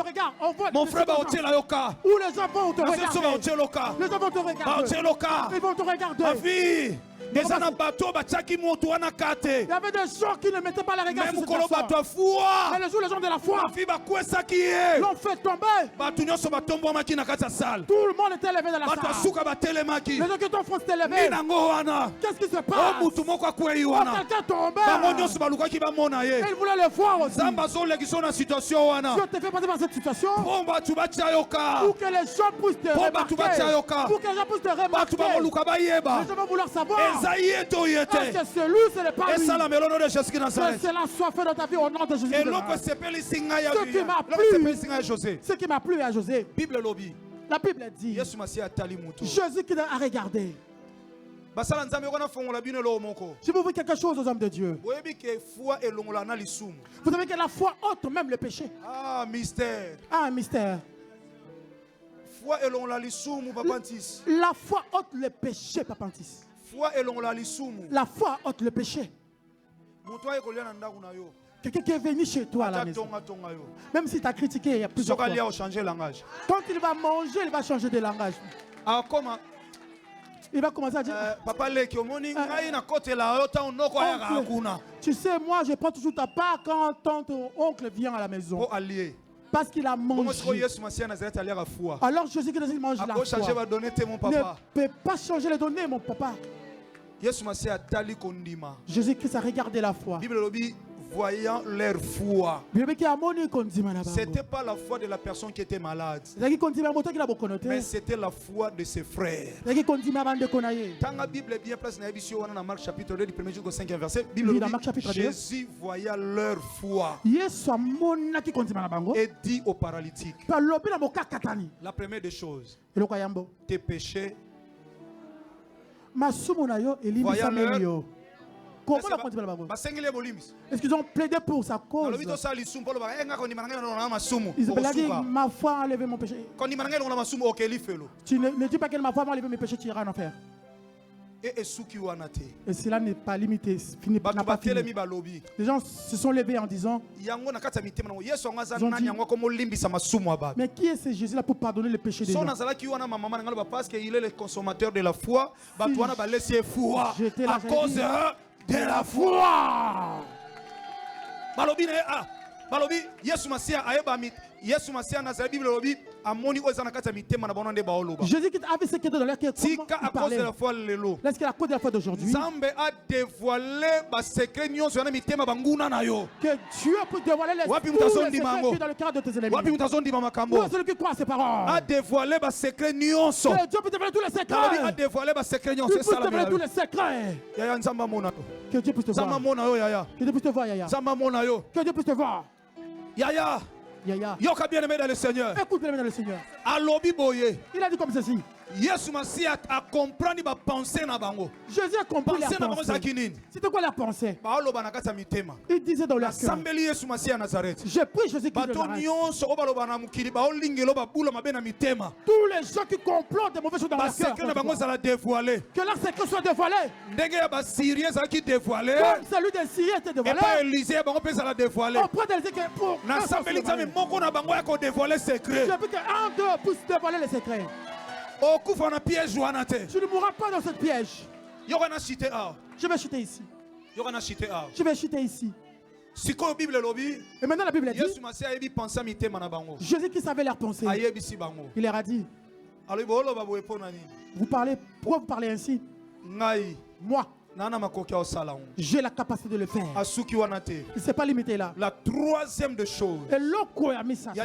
regard. On voit mon frère va au Tcheloka. Où les gens vont te regarder. Les gens vont te regarder. Ils vont te regarder. Ma fille. Il y avait des gens qui ne mettaient pas la regard sur cette personne. Mais les gens de la foi l'ont fait tomber. Tout le monde était levé dans la salle. Les gens qui étaient en France étaient levés. Qu'est-ce qui se passe? Quelqu'un tombé. Il voulait le voir aussi. Dieu te fait passer par cette situation pour que les gens puissent te remarquer. Pour que les gens puissent te remarquer. Les gens vont vouloir savoir. Est-ce que c'est lui, ce n'est pas lui? Que cela soit fait dans ta vie au nom de Jésus. Ce qui m'a plu à José. La Bible dit Jésus qui a regardé. Je vous dis quelque chose aux hommes de Dieu. Vous savez que la foi ôte même le péché. Ah, mystère. Ah, un mystère. La foi ôte le péché, Papantis. La foi ôte le péché. Quelqu'un qui est venu chez toi à la maison, même si tu as critiqué, il y a plusieurs fois. Quand il va manger, il va changer de langage. Il va commencer à dire tu sais, moi je prends toujours ta part quand ton oncle vient à la maison. Parce qu'il a mangé. Alors Jésus qui mange la foi ne peut pas changer les données, mon papa. Jésus-Christ a regardé la foi. Voyant leur foi. C'était pas la foi de la personne qui était malade. Mais c'était la foi de ses frères. Quand la Bible est bien placée dans la Marc chapitre 2, du 1er jusqu'au 5e verset, Bible dit Jésus voyant leur foi et dit aux paralytiques, la première des choses, tes péchés, voyant leur. Est-ce qu'ils ont plaidé pour sa cause? Ils ont dit ma foi a enlevé mon péché. Tu ne dis pas que ma foi a enlevé mes péchés, tu iras en enfer. Et cela n'est pas limité, n'a pas fini. Les gens se sont levés en disant mais qui est ce Jésus-là pour pardonner les péchés des gens? Parce qu'il est le consommateur de la foi, à cause de la foi. Jésus qui avait ce qui était dans l'air, est-ce qu'à cause de la foi d'aujourd'hui a dévoilé que Dieu peut dévoiler les secrets dans le cœur de tes ennemis? Où est celui qui croit à ces paroles? A dévoilé les secrets. Dieu peut dévoiler tous les secrets. A dévoilé les secrets. Il peut dévoiler tous les secrets. Que Dieu puisse te voir. Que Dieu puisse te voir, Yaya. Que Dieu puisse te voir. Yaya. Yaya. Yoka bien aimé dans le Seigneur. Écoute bien aimé dans le Seigneur. Alobi boye. Il a dit comme ceci. Yesu Masia a compris ba pensée na bango. Jésus a compris leur pensée. C'était quoi leur pensée? Il disait dans leur cœur, je prie Jésus qui tous les gens qui complotent des mauvaises choses dans leur cœur, que leur secret soit dévoilé. Comme celui des Syriens était dévoilé. Auprès d'Élisée pour je veux qu'un d'eux puisse dévoiler les secrets. Tu ne mourras pas dans cette piège. Je vais chuter ici. Je vais chuter ici. Et maintenant la Bible dit, Jésus qui savait leur pensée, il leur a dit, vous parlez, pourquoi vous parlez ainsi? Moi, j'ai la capacité de le faire. Il ne s'est pas limité là. La troisième des choses, et l'autre a mis ça. La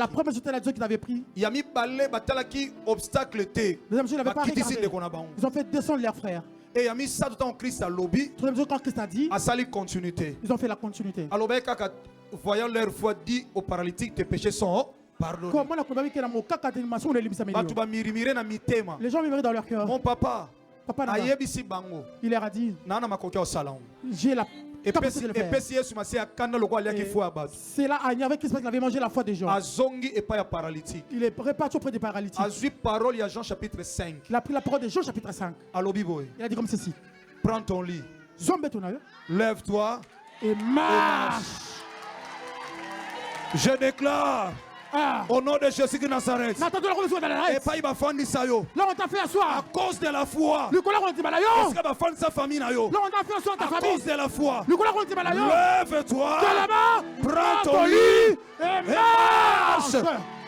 première chose, c'était la décision qu'ils avaient prise. Deuxième chose, ils n'avaient pas regardé. Ils ont fait descendre leurs frères. Et troisième chose, quand Christ a dit, ils ont fait la continuité. Voyant leur foi, dit aux paralytiques, tes péchés sont pardonnés. Les gens vivraient dans leur cœur. Mon papa, il leur a dit, j'ai la capacité de le faire. C'est là, avec Christ, qu'il avait mangé la foi des gens. Il est reparti auprès des paralytiques. Il a pris la parole de Jean chapitre 5. Il a dit comme ceci. Prends ton lit. Lève-toi et marche. Je déclare au nom de Jésus de Nazareth. Et pas il va faire ça yo. Là on t'a fait asseoir. À cause de la foi. Le colère on dit balayo. Est-ce qu'il va faire sa famille na yo? Là on t'a fait asseoir ta famille. À cause de la foi. Le colère on dit balayo. Lève-toi. Prends ton lit et marche.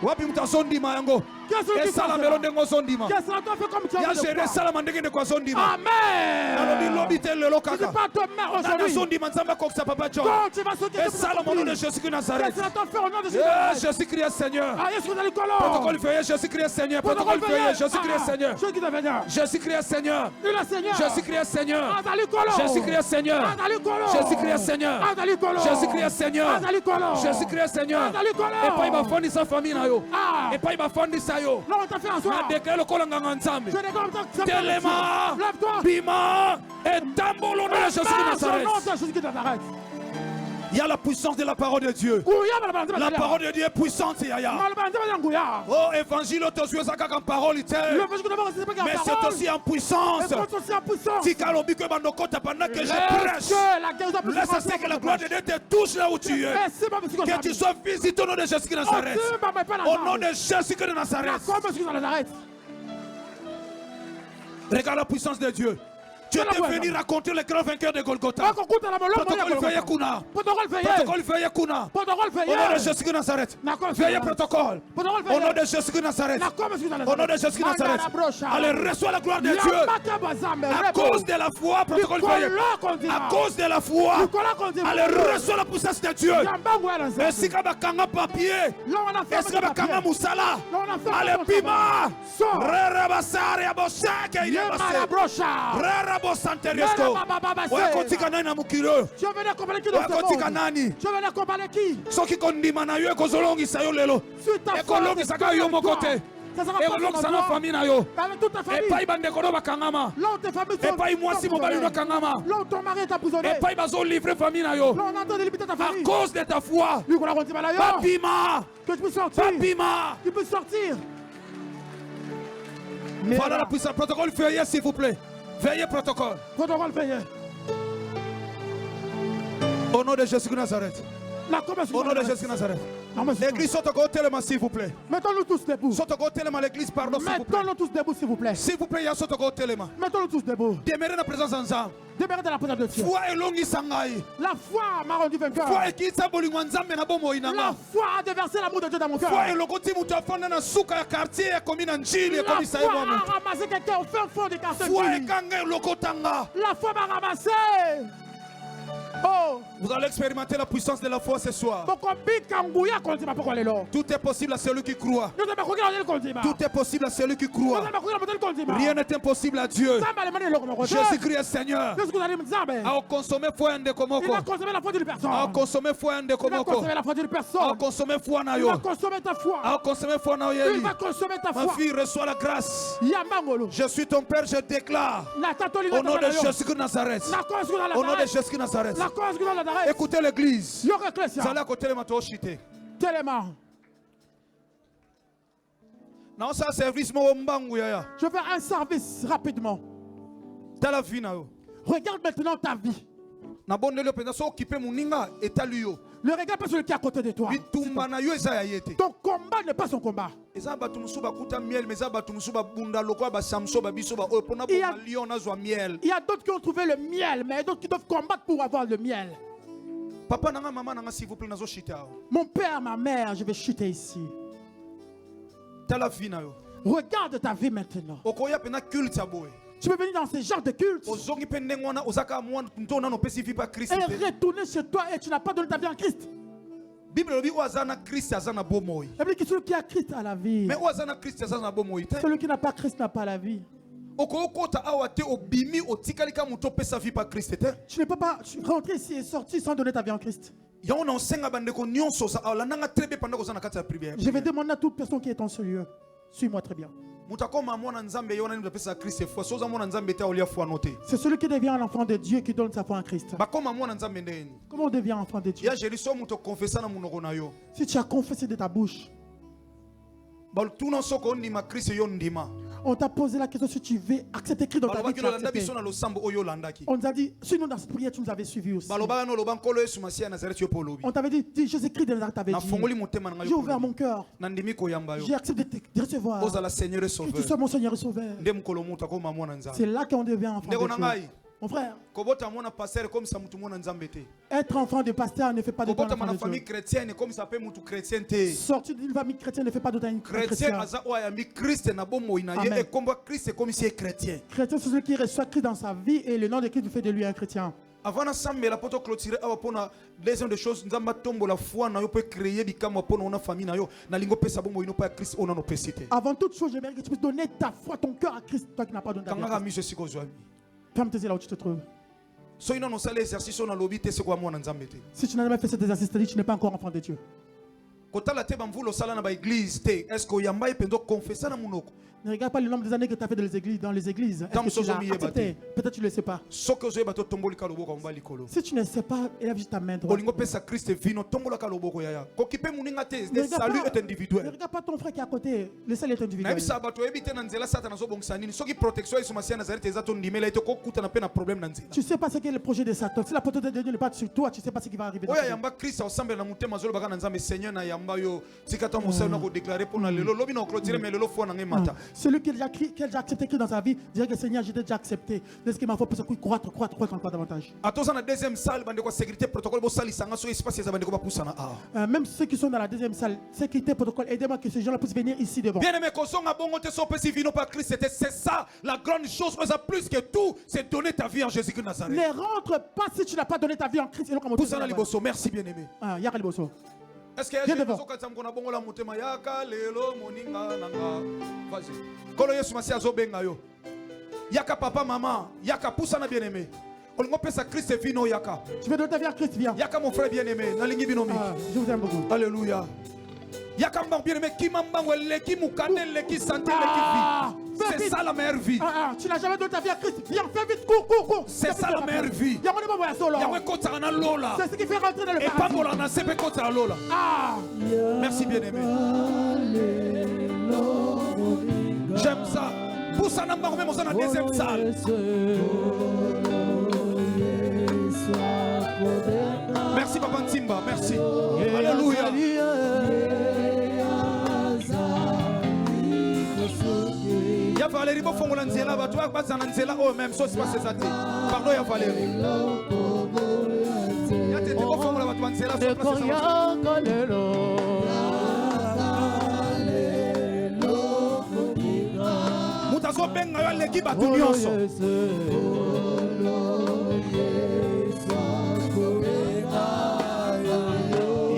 Wapi mtasondima yango. Qu'est-ce que la melonde ngosondima. Qu'est-ce que tu as fait comme tu as fait? Ya géré ça la mandenge ne kwasondima. Amen. Nalobi lobite lelo kaka. C'est pas ton mère aujourd'hui. Sondima nzamba koksa papa John. Quand tu vas sauter et ça le nom de Jésus de Nazareth. Qu'est-ce que tu as fait au nom de Jésus? Jésus Christ Seigneur. Ah Jésus Christ Seigneur. Protocole feuillet Jésus Christ Seigneur. Protocole feuillet Jésus Christ Seigneur. Jésus Christ Seigneur. Jésus Christ Seigneur. Jésus Christ Seigneur. Jésus Christ Seigneur. Jésus Christ Seigneur. Jésus Christ Seigneur. Et pas il va fonder sa famille na yo. Et pas il va fonder ça yo. Non, on t'a fait un soir. Na déclare le kolanga nzambe. Je déclare que Telema. Lève-toi. Bima et tambolo de Jésus de Nazareth. Il y a la puissance de la parole de Dieu. La parole de Dieu est puissante, Yaya. Oh, évangile, en parole, mais c'est aussi en puissance. Si Kalobi que Bandokota pendant que je prêche, laisse que la gloire de Dieu te touche là où tu es. Que tu sois visité au nom de Jésus de Nazareth. Au nom de Jésus de Nazareth. Regarde la puissance de Dieu. Tu étais venu raconter le grand vainqueur de Golgotha. Protocole feuillet Kuna. Protocole feuillet Kuna. Au nom de Jésus de Nazareth. Feuillet protocole. Au nom de Jésus de Nazareth. Au nom de Jésus de Nazareth. Allez, reçois la gloire de Dieu. À cause de la foi, protocole feuillet. À cause de la foi. Allez, reçois la puissance de Dieu. Est-ce qu'il y a un papier? Est-ce qu'il y a un moussala? Allez, pima. Rerabasare abosake. Tu vas venir accompagner qui dans ce monde? Tu vas venir accompagner qui? Ceux qui condamnent à eux, qui sont longs, ils sont lelo. Et Colombie, ça va yo mon côté. Et Colombie, ça va famille na yo. Et pas y bande kono bakangama. Et pas y moi si mon bali no kangama. Et pas y bazo livrer famille na yo. À cause de ta foi. Papima. Que tu peux sortir. Papima. Tu peux sortir. Voilà la puissance. Protocole feuillet, s'il vous plaît. Veillez protocole. Protocole veillez. Au nom de Jésus de Nazareth. Au nom de Jésus de Nazareth. L'église saute au tellement s'il vous plaît. Mettons-nous tous debout. Saute au tellement l'église pardon s'il vous plaît. Mettons-nous tous debout s'il vous plaît. S'il vous plaît, il y a saute au tellement. Mettons-nous tous debout. Demeurez dans la présence ensemble. Demeurez dans la présence de Dieu. Foi est longue sangai. La foi m'a rendu vainqueur. Foi est qui ça bolingo nzambe na bomo inanga. La foi a déversé l'amour de Dieu dans mon cœur. Foi est logoti mutu afanda na suka ya quartier ya commune na njili comme ça. La foi a ramassé quelqu'un au fin fond du quartier. Foi est kanga lokotanga. La foi m'a ramassé. Oh. Vous allez expérimenter la puissance de la foi ce soir. Tout est possible à celui qui croit. Tout est possible à celui qui croit. Rien n'est impossible à Dieu. Jésus-Christ est Seigneur. A consommer foi de komoko. Il a consommé la foi d'une personne. A consommer foi de Il va komoko. consommer la foi d'une personne. A consommer foi na Il yo. va consommer ta foi. A consommer foi na Il yo. va consommer ta Ma foi. fille reçoit la grâce. Yambangolo. Je suis ton père, je déclare. Au nom de Jésus de Nazareth. Au nom de Jésus de Nazareth. Écoutez l'église. Vous allez à côté de ma tochité. Tellement. Non, ça service mo mbangu ya. Je fais un service rapidement. Dans la vie na yo. Regarde maintenant ta vie. Na bonne le pensa so occuper moninga etaluyo. Ne regarde pas celui qui est à côté de toi. Bitumba na yo eza yete. Ton combat n'est pas son combat. Eza batu musuba kuta miel, mais eza batu musuba bunda lokwa ba samso ba biso ba opona Il y a- ba lion na zo miel. Il y a d'autres qui ont trouvé le miel, mais il y a d'autres qui doivent combattre pour avoir le miel. Papa nanga maman nanga s'il vous plaît nazo shita. Mon père, ma mère, je vais chuter ici. Ta la vie na yo. Regarde ta vie maintenant. Okoya pena culte ya boy. Tu peux venir dans ce genre de culte Ozongi pe ndengwana ozaka mwana ntona no pesi vie pa Christ. et retourner chez toi et tu n'as pas donné ta vie en Christ. Bible lobi o azana Christ azana bomoy. La Bible dit que celui qui a Christ a la vie. Mais o azana Christ azana bomoy te. Celui qui n'a pas Christ n'a pas la vie. Okokota awa te obimi otikalika muto pesa vie pa Christ te. Tu ne peux pas rentrer ici et sortir sans donner ta vie en Christ. Ya on ensenga bandeko nyonso sa ala nanga trebe pendant kozana kati ya prière. Je vais demander à toute personne qui est en ce lieu. Suis-moi très bien. Mutakoma mwana nzambe yona ni pesa Christ foi soza mwana nzambe te olia foi noté. C'est celui qui devient l'enfant de Dieu qui donne sa foi en Christ. Bakoma mwana nzambe ndeni. Comment on devient enfant de Dieu? Ya jeriso muto confessa na munoko na yo. Si tu as confessé de ta bouche, Baltuna soko ndima Christ yo ndima. on t'a posé la question si tu veux accepter Christ dans ta vie. Balobaki Tu as landa accepté. biso na losambo oyo landaki. On nous a dit, si nous dans cette prière, tu nous avais suivis aussi. Balobaka no lobankolo Yesu Masia Nazareth yo polobi. On t'avait dit, Jésus-Christ de Nazareth t'avait Na dit. fongoli motema na J'ai yo. ouvert mon cœur. Na ndimi ko yamba yo. J'ai accepté de recevoir. Ozala Seigneur et Que tu Sauveur. sois mon Seigneur et Sauveur. Ndem kolo muta ko mwana nzambe. C'est là qu'on devient enfant Ndeko de Dieu. nangai. Mon frère, Kobota mwana pasteur comme ça mutu mwana nzambe te. être enfant de pasteur ne fait pas de toi un Kobota enfant mana de famille Dieu. chrétienne comme ça peut mutu chrétien te. Sortir d'une famille chrétienne ne fait pas de toi un Chrétien chrétien. aza oya mi Christ na bomo ina ye Amen. et combat Christ comme si est chrétien. Chrétien, c'est celui qui reçoit Christ dans sa vie et le nom de Christ fait de lui un chrétien. Avant d'ensemble la poto clôturer awa pona deuxième des choses nzamba tombo la foi na yo peut créer bikama pona ona famille na yo na lingo pesa bomo ino pa Christ ona no pesite. Avant toute chose, j'aimerais que tu puisses donner ta foi, ton cœur à Christ, toi qui n'as pas donné ta vie à Kanga Christ. mi je suis kozwami. Ferme tes yeux là où tu te trouves. So ino no sala exercice on a lobby te se kwa mwana nzambe te. Si tu n'as jamais fait cet exercice, tu n'es pas encore enfant de Dieu. Kotala te bamvulo sala na ba église te. Est-ce que yamba ependo confesser na munoko? Ne regarde pas le nombre des années que tu as fait dans les églises. Est-ce que tu l'as accepté? Peut-être tu ne le sais pas. Soko zo bato tomboli ka loboko mbali kolo. Si tu ne sais pas, élève juste ta main droite. Olingo pesa Christ vino tombola ka loboko yaya. Kokipe muninga te. Ne Le salut est ne individuel. regarde pas ton frère qui est à côté. Le salut est individuel. Na bisa bato ebite na nzela satana zo bongisa nini. Soki protection Yesu Masia Nazareth ezato ndimela ite kokuta na pe na problème na nzela. Tu sais pas ce qu'est le projet de Satan. Si la porte de Dieu n'est pas sur toi, tu sais pas ce qui va arriver. dans ta Oya vie. yamba Christ ensemble na mutema zolo baka na nzambe Seigneur na yamba yo. Tikata musa na ko déclarer pour na lelo lobi na clôturer mais lelo foi na ngemata. Celui qui a déjà accepté Christ dans sa vie, dirait que Seigneur, j'ai déjà accepté. Laisse qu'il m'a fait pour croître encore davantage. Atoza na deuxième salle bande ko sécurité protocole bo sali sanga so espace ya bande ko ba poussana ah. Même ceux qui sont dans la deuxième salle, sécurité, protocole, aidez-moi que ces gens-là puissent venir ici devant. Bien aimé kosonga bongo te so pesi vino par Christ c'est ça la grande chose mais plus que tout c'est donner ta vie en Jésus-Christ de Nazareth. Ne rentre pas si tu n'as pas donné ta vie en Christ. Poussana liboso merci bien aimé. Ah, yaka liboso. Est-ce que Viens je devant. zo katsa mkona bongo la motema yaka lelo moninga nanga. Vas-y. Kolo Yesu Masia zo benga yo. Yaka papa maman yaka poussana bien aimé. Olingo pesa Christ vino yaka. Tu veux donner ta vie à Christ, viens. Yaka mon frère bien aimé nalingi binomi. Ah, je vous aime beaucoup. Alléluia. Yaka mbang bien aimé ki mambango leki mukande leki santé Ah, leki vie. fais C'est vite. ça la meilleure vie. Tu n'as jamais donné ta vie à Christ. Viens, fais vite, cours. C'est ça la meilleure vie. Y'a mon numéro à solo. Yawe kota na lola. C'est ce qui fait rentrer dans le Et pas paradis. pour la sepe kota na lola. Ah, Merci bien aimé. J'aime ça. Pousse en amont même dans la deuxième salle. Merci Papa Ntimba, merci. Alléluia. Ya Valérie bo fongola nzela ba toi baza na nzela oh même so c'est pas ça te. Pardon ya Valérie. Ya te bo fongola ba toi nzela so pas ça. Mutazo benga yo leki ba tout nyonso.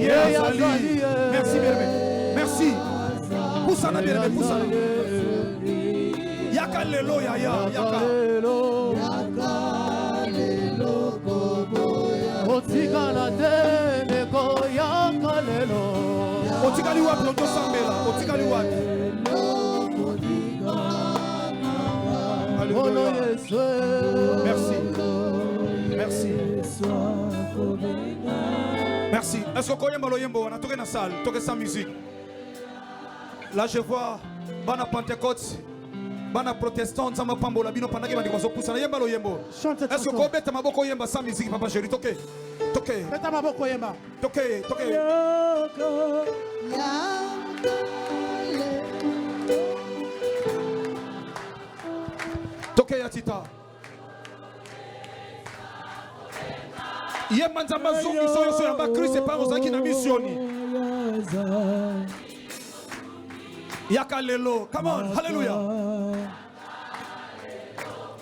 Yazali. Merci, bien-aimé. Merci. Poussana, bien-aimé, poussana. Yaka lelo, yaya, yaka. Otikala teneko yaka lelo. Otikali wapi, oto sambela. Otikali wapi. Merci. Merci. Merci. Est-ce que Koyemba Loyembo, on a toqué dans la salle, toqué sans musique. Là, je vois, Bana Pentecôte, Bana Protestant, Zama Pambo, la Bino Pandaki, Bani Koso Poussa, Yemba Loyembo. Est-ce que Kobeta Maboko Yemba sans musique, Papa Chéri, toqué. Toqué. Beta Maboko Yemba. Toqué, toqué. Toqué Yatita. Yemba Nzamba Zongi, Soyo Yamba Christ, c'est pas Ozaki na missioni. Yaka lelo, come on, hallelujah.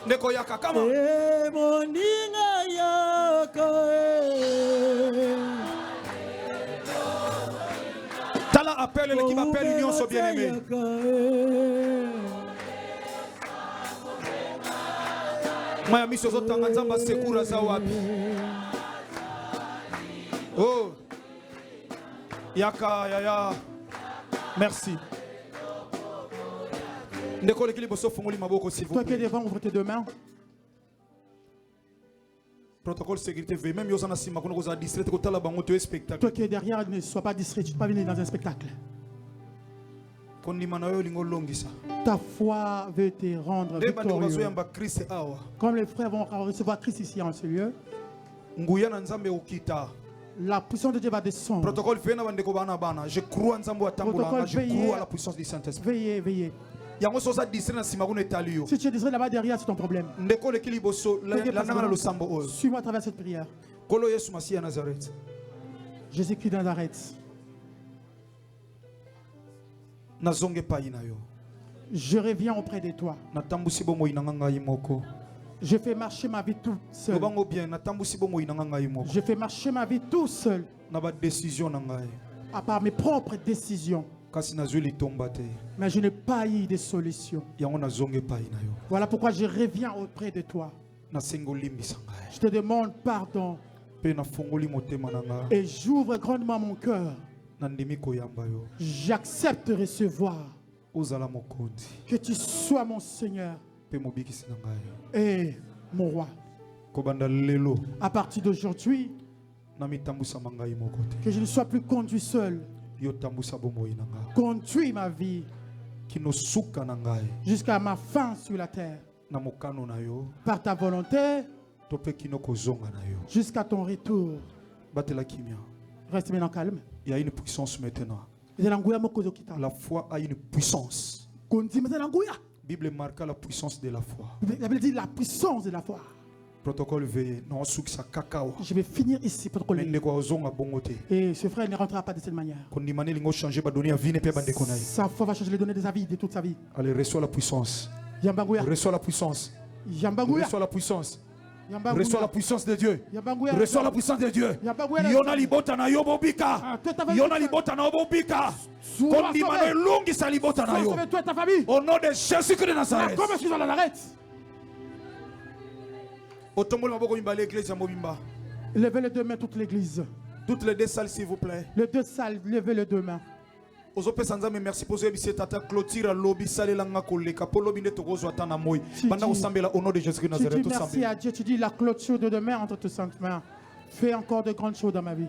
Neko yaka, come on. Tala appelle l'équipe appelle l'union so bien-aimé. Maya miso zotanga nzamba sekura za wapi. Oh. Yaka yaya. Merci. Toi qui es devant, ouvre tes deux mains. Protocole sécurité veille. Même Yosana Sima, qu'on a distrait, qu'on a bango tu es spectacle. Toi qui es derrière, ne sois pas distrait, tu ne peux pas venir dans un spectacle. Ta foi veut te rendre victorieux. Comme les frères vont recevoir Christ ici en ce lieu, la puissance de Dieu va descendre. Protocole je crois en Zambo Atambulanga, je crois à la puissance du Saint-Esprit. Veillez, veillez. Si tu es distrait là-bas derrière, c'est ton problème. Suis-moi à travers cette prière. Jésus-Christ de Nazareth. Je reviens auprès de toi. Je fais marcher ma vie tout seul. Je fais marcher ma vie tout seul. À part mes propres décisions. Mais je n'ai pas eu de solution. Voilà pourquoi je reviens auprès de toi. Je te demande pardon. Et j'ouvre grandement mon cœur. J'accepte de recevoir. Que tu sois mon Seigneur et mon roi. À partir d'aujourd'hui, que je ne sois plus conduit seul. Conduis ma vie jusqu'à ma fin sur la terre. Par ta volonté, jusqu'à ton retour. Reste maintenant calme. Il y a une puissance maintenant. La foi a une puissance. La Bible marque la puissance de la foi. La Bible dit la puissance de la foi. Protocole veillé. Je vais finir ici. Et ce frère ne rentrera pas de cette manière. Sa foi va changer, lui donner des avis de toute sa vie. Allez, reçois la puissance. Reçois la puissance. Reçois la puissance. Reçois la puissance de Dieu. Reçois la puissance de Dieu. Yona libota na yobobika. Yona libota na yobobika. Kondimano lungi sa libota na yo. Au nom de Jésus-Christ de Nazareth. Levez les deux mains, toute l'église. Toutes les deux salles, s'il vous plaît. Les deux salles, levez les deux mains. Merci pour ce tata clôture lobby salé langa koleka pour lobby neto gozo atana moy pendant usambela au nom de Jésus de Nazareth. Merci à Dieu, tu dis la clôture de demain entre tes saintes mains. Fais encore de grandes choses dans ma vie.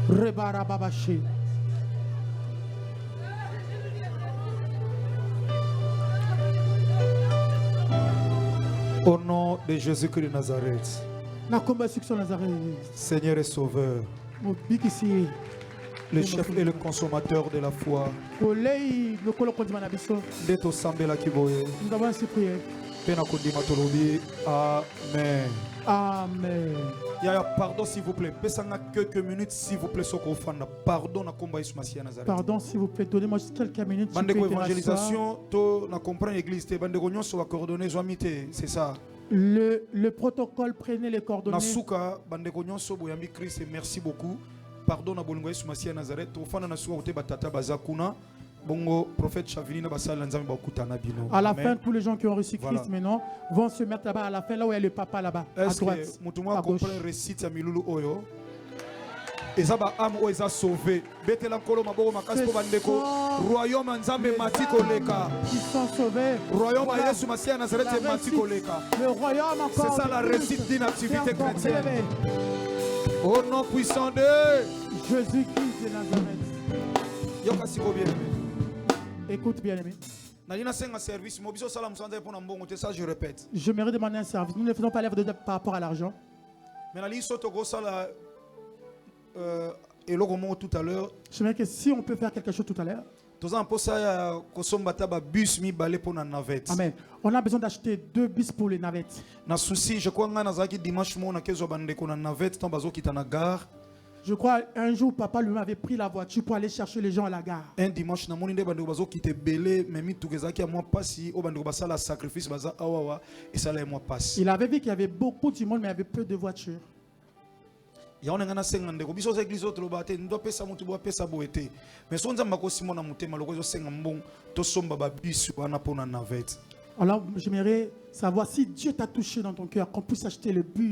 Rebara babashi. Au nom de Jésus-Christ de Nazareth, Seigneur et Sauveur, le chef et le consommateur de la foi, nous avons ainsi prié. Pena kondima tolobi. Amen. Amen. Yaya, pardon s'il vous plaît. Pesanga quelques minutes s'il vous plaît. Soko fanda. Pardon na komba Yesu Masiya Nazareth. Pardon s'il vous plaît. Donnez-moi juste quelques minutes. Bande ko évangélisation, to na comprendre l'église te bande ko nyonso va coordonner zoamite, c'est ça. Le protocole, prenez les coordonnées. Nasuka bande ko nyonso boyambi Christ, merci beaucoup. Pardon na bolingo Yesu Masiya Nazareth. To fanda na suka kote batata bazakuna. Bongo prophète Chavini na basala nzambe bakutana bino. À la fin, tous les gens qui ont reçu Christ maintenant vont se mettre là-bas à la fin, là où il y a le papa là-bas, à droite. Est-ce que mutumwa comprend récite ya milulu oyo? Ezaba am o eza sauvé. Betela nkolo maboko makasi ko bandeko. Royaume nzambe mati koleka. Ils sont sauvés. Royaume à Yesu Masiya Nazareth mati koleka. Le royaume encore. C'est ça la réussite d'une activité chrétienne. Au nom puissant de Jésus-Christ de Nazareth. Yoka siko bien aimé. Écoute bien aimé. Je répète. Je mérite demander un service. Nous ne faisons pas l'œuvre de par rapport à l'argent. Tout à l'heure. Je mérite que si on peut faire quelque chose tout à l'heure. Amen. On a besoin d'acheter 2 bus pour les navettes. Je crois un jour, papa lui avait pris la voiture pour aller chercher les gens à la gare. Un dimanche, il avait vu qu'il y avait beaucoup de monde, mais il y avait peu de voitures. Alors, j'aimerais savoir si Dieu t'a touché dans ton cœur, qu'on puisse acheter le bus.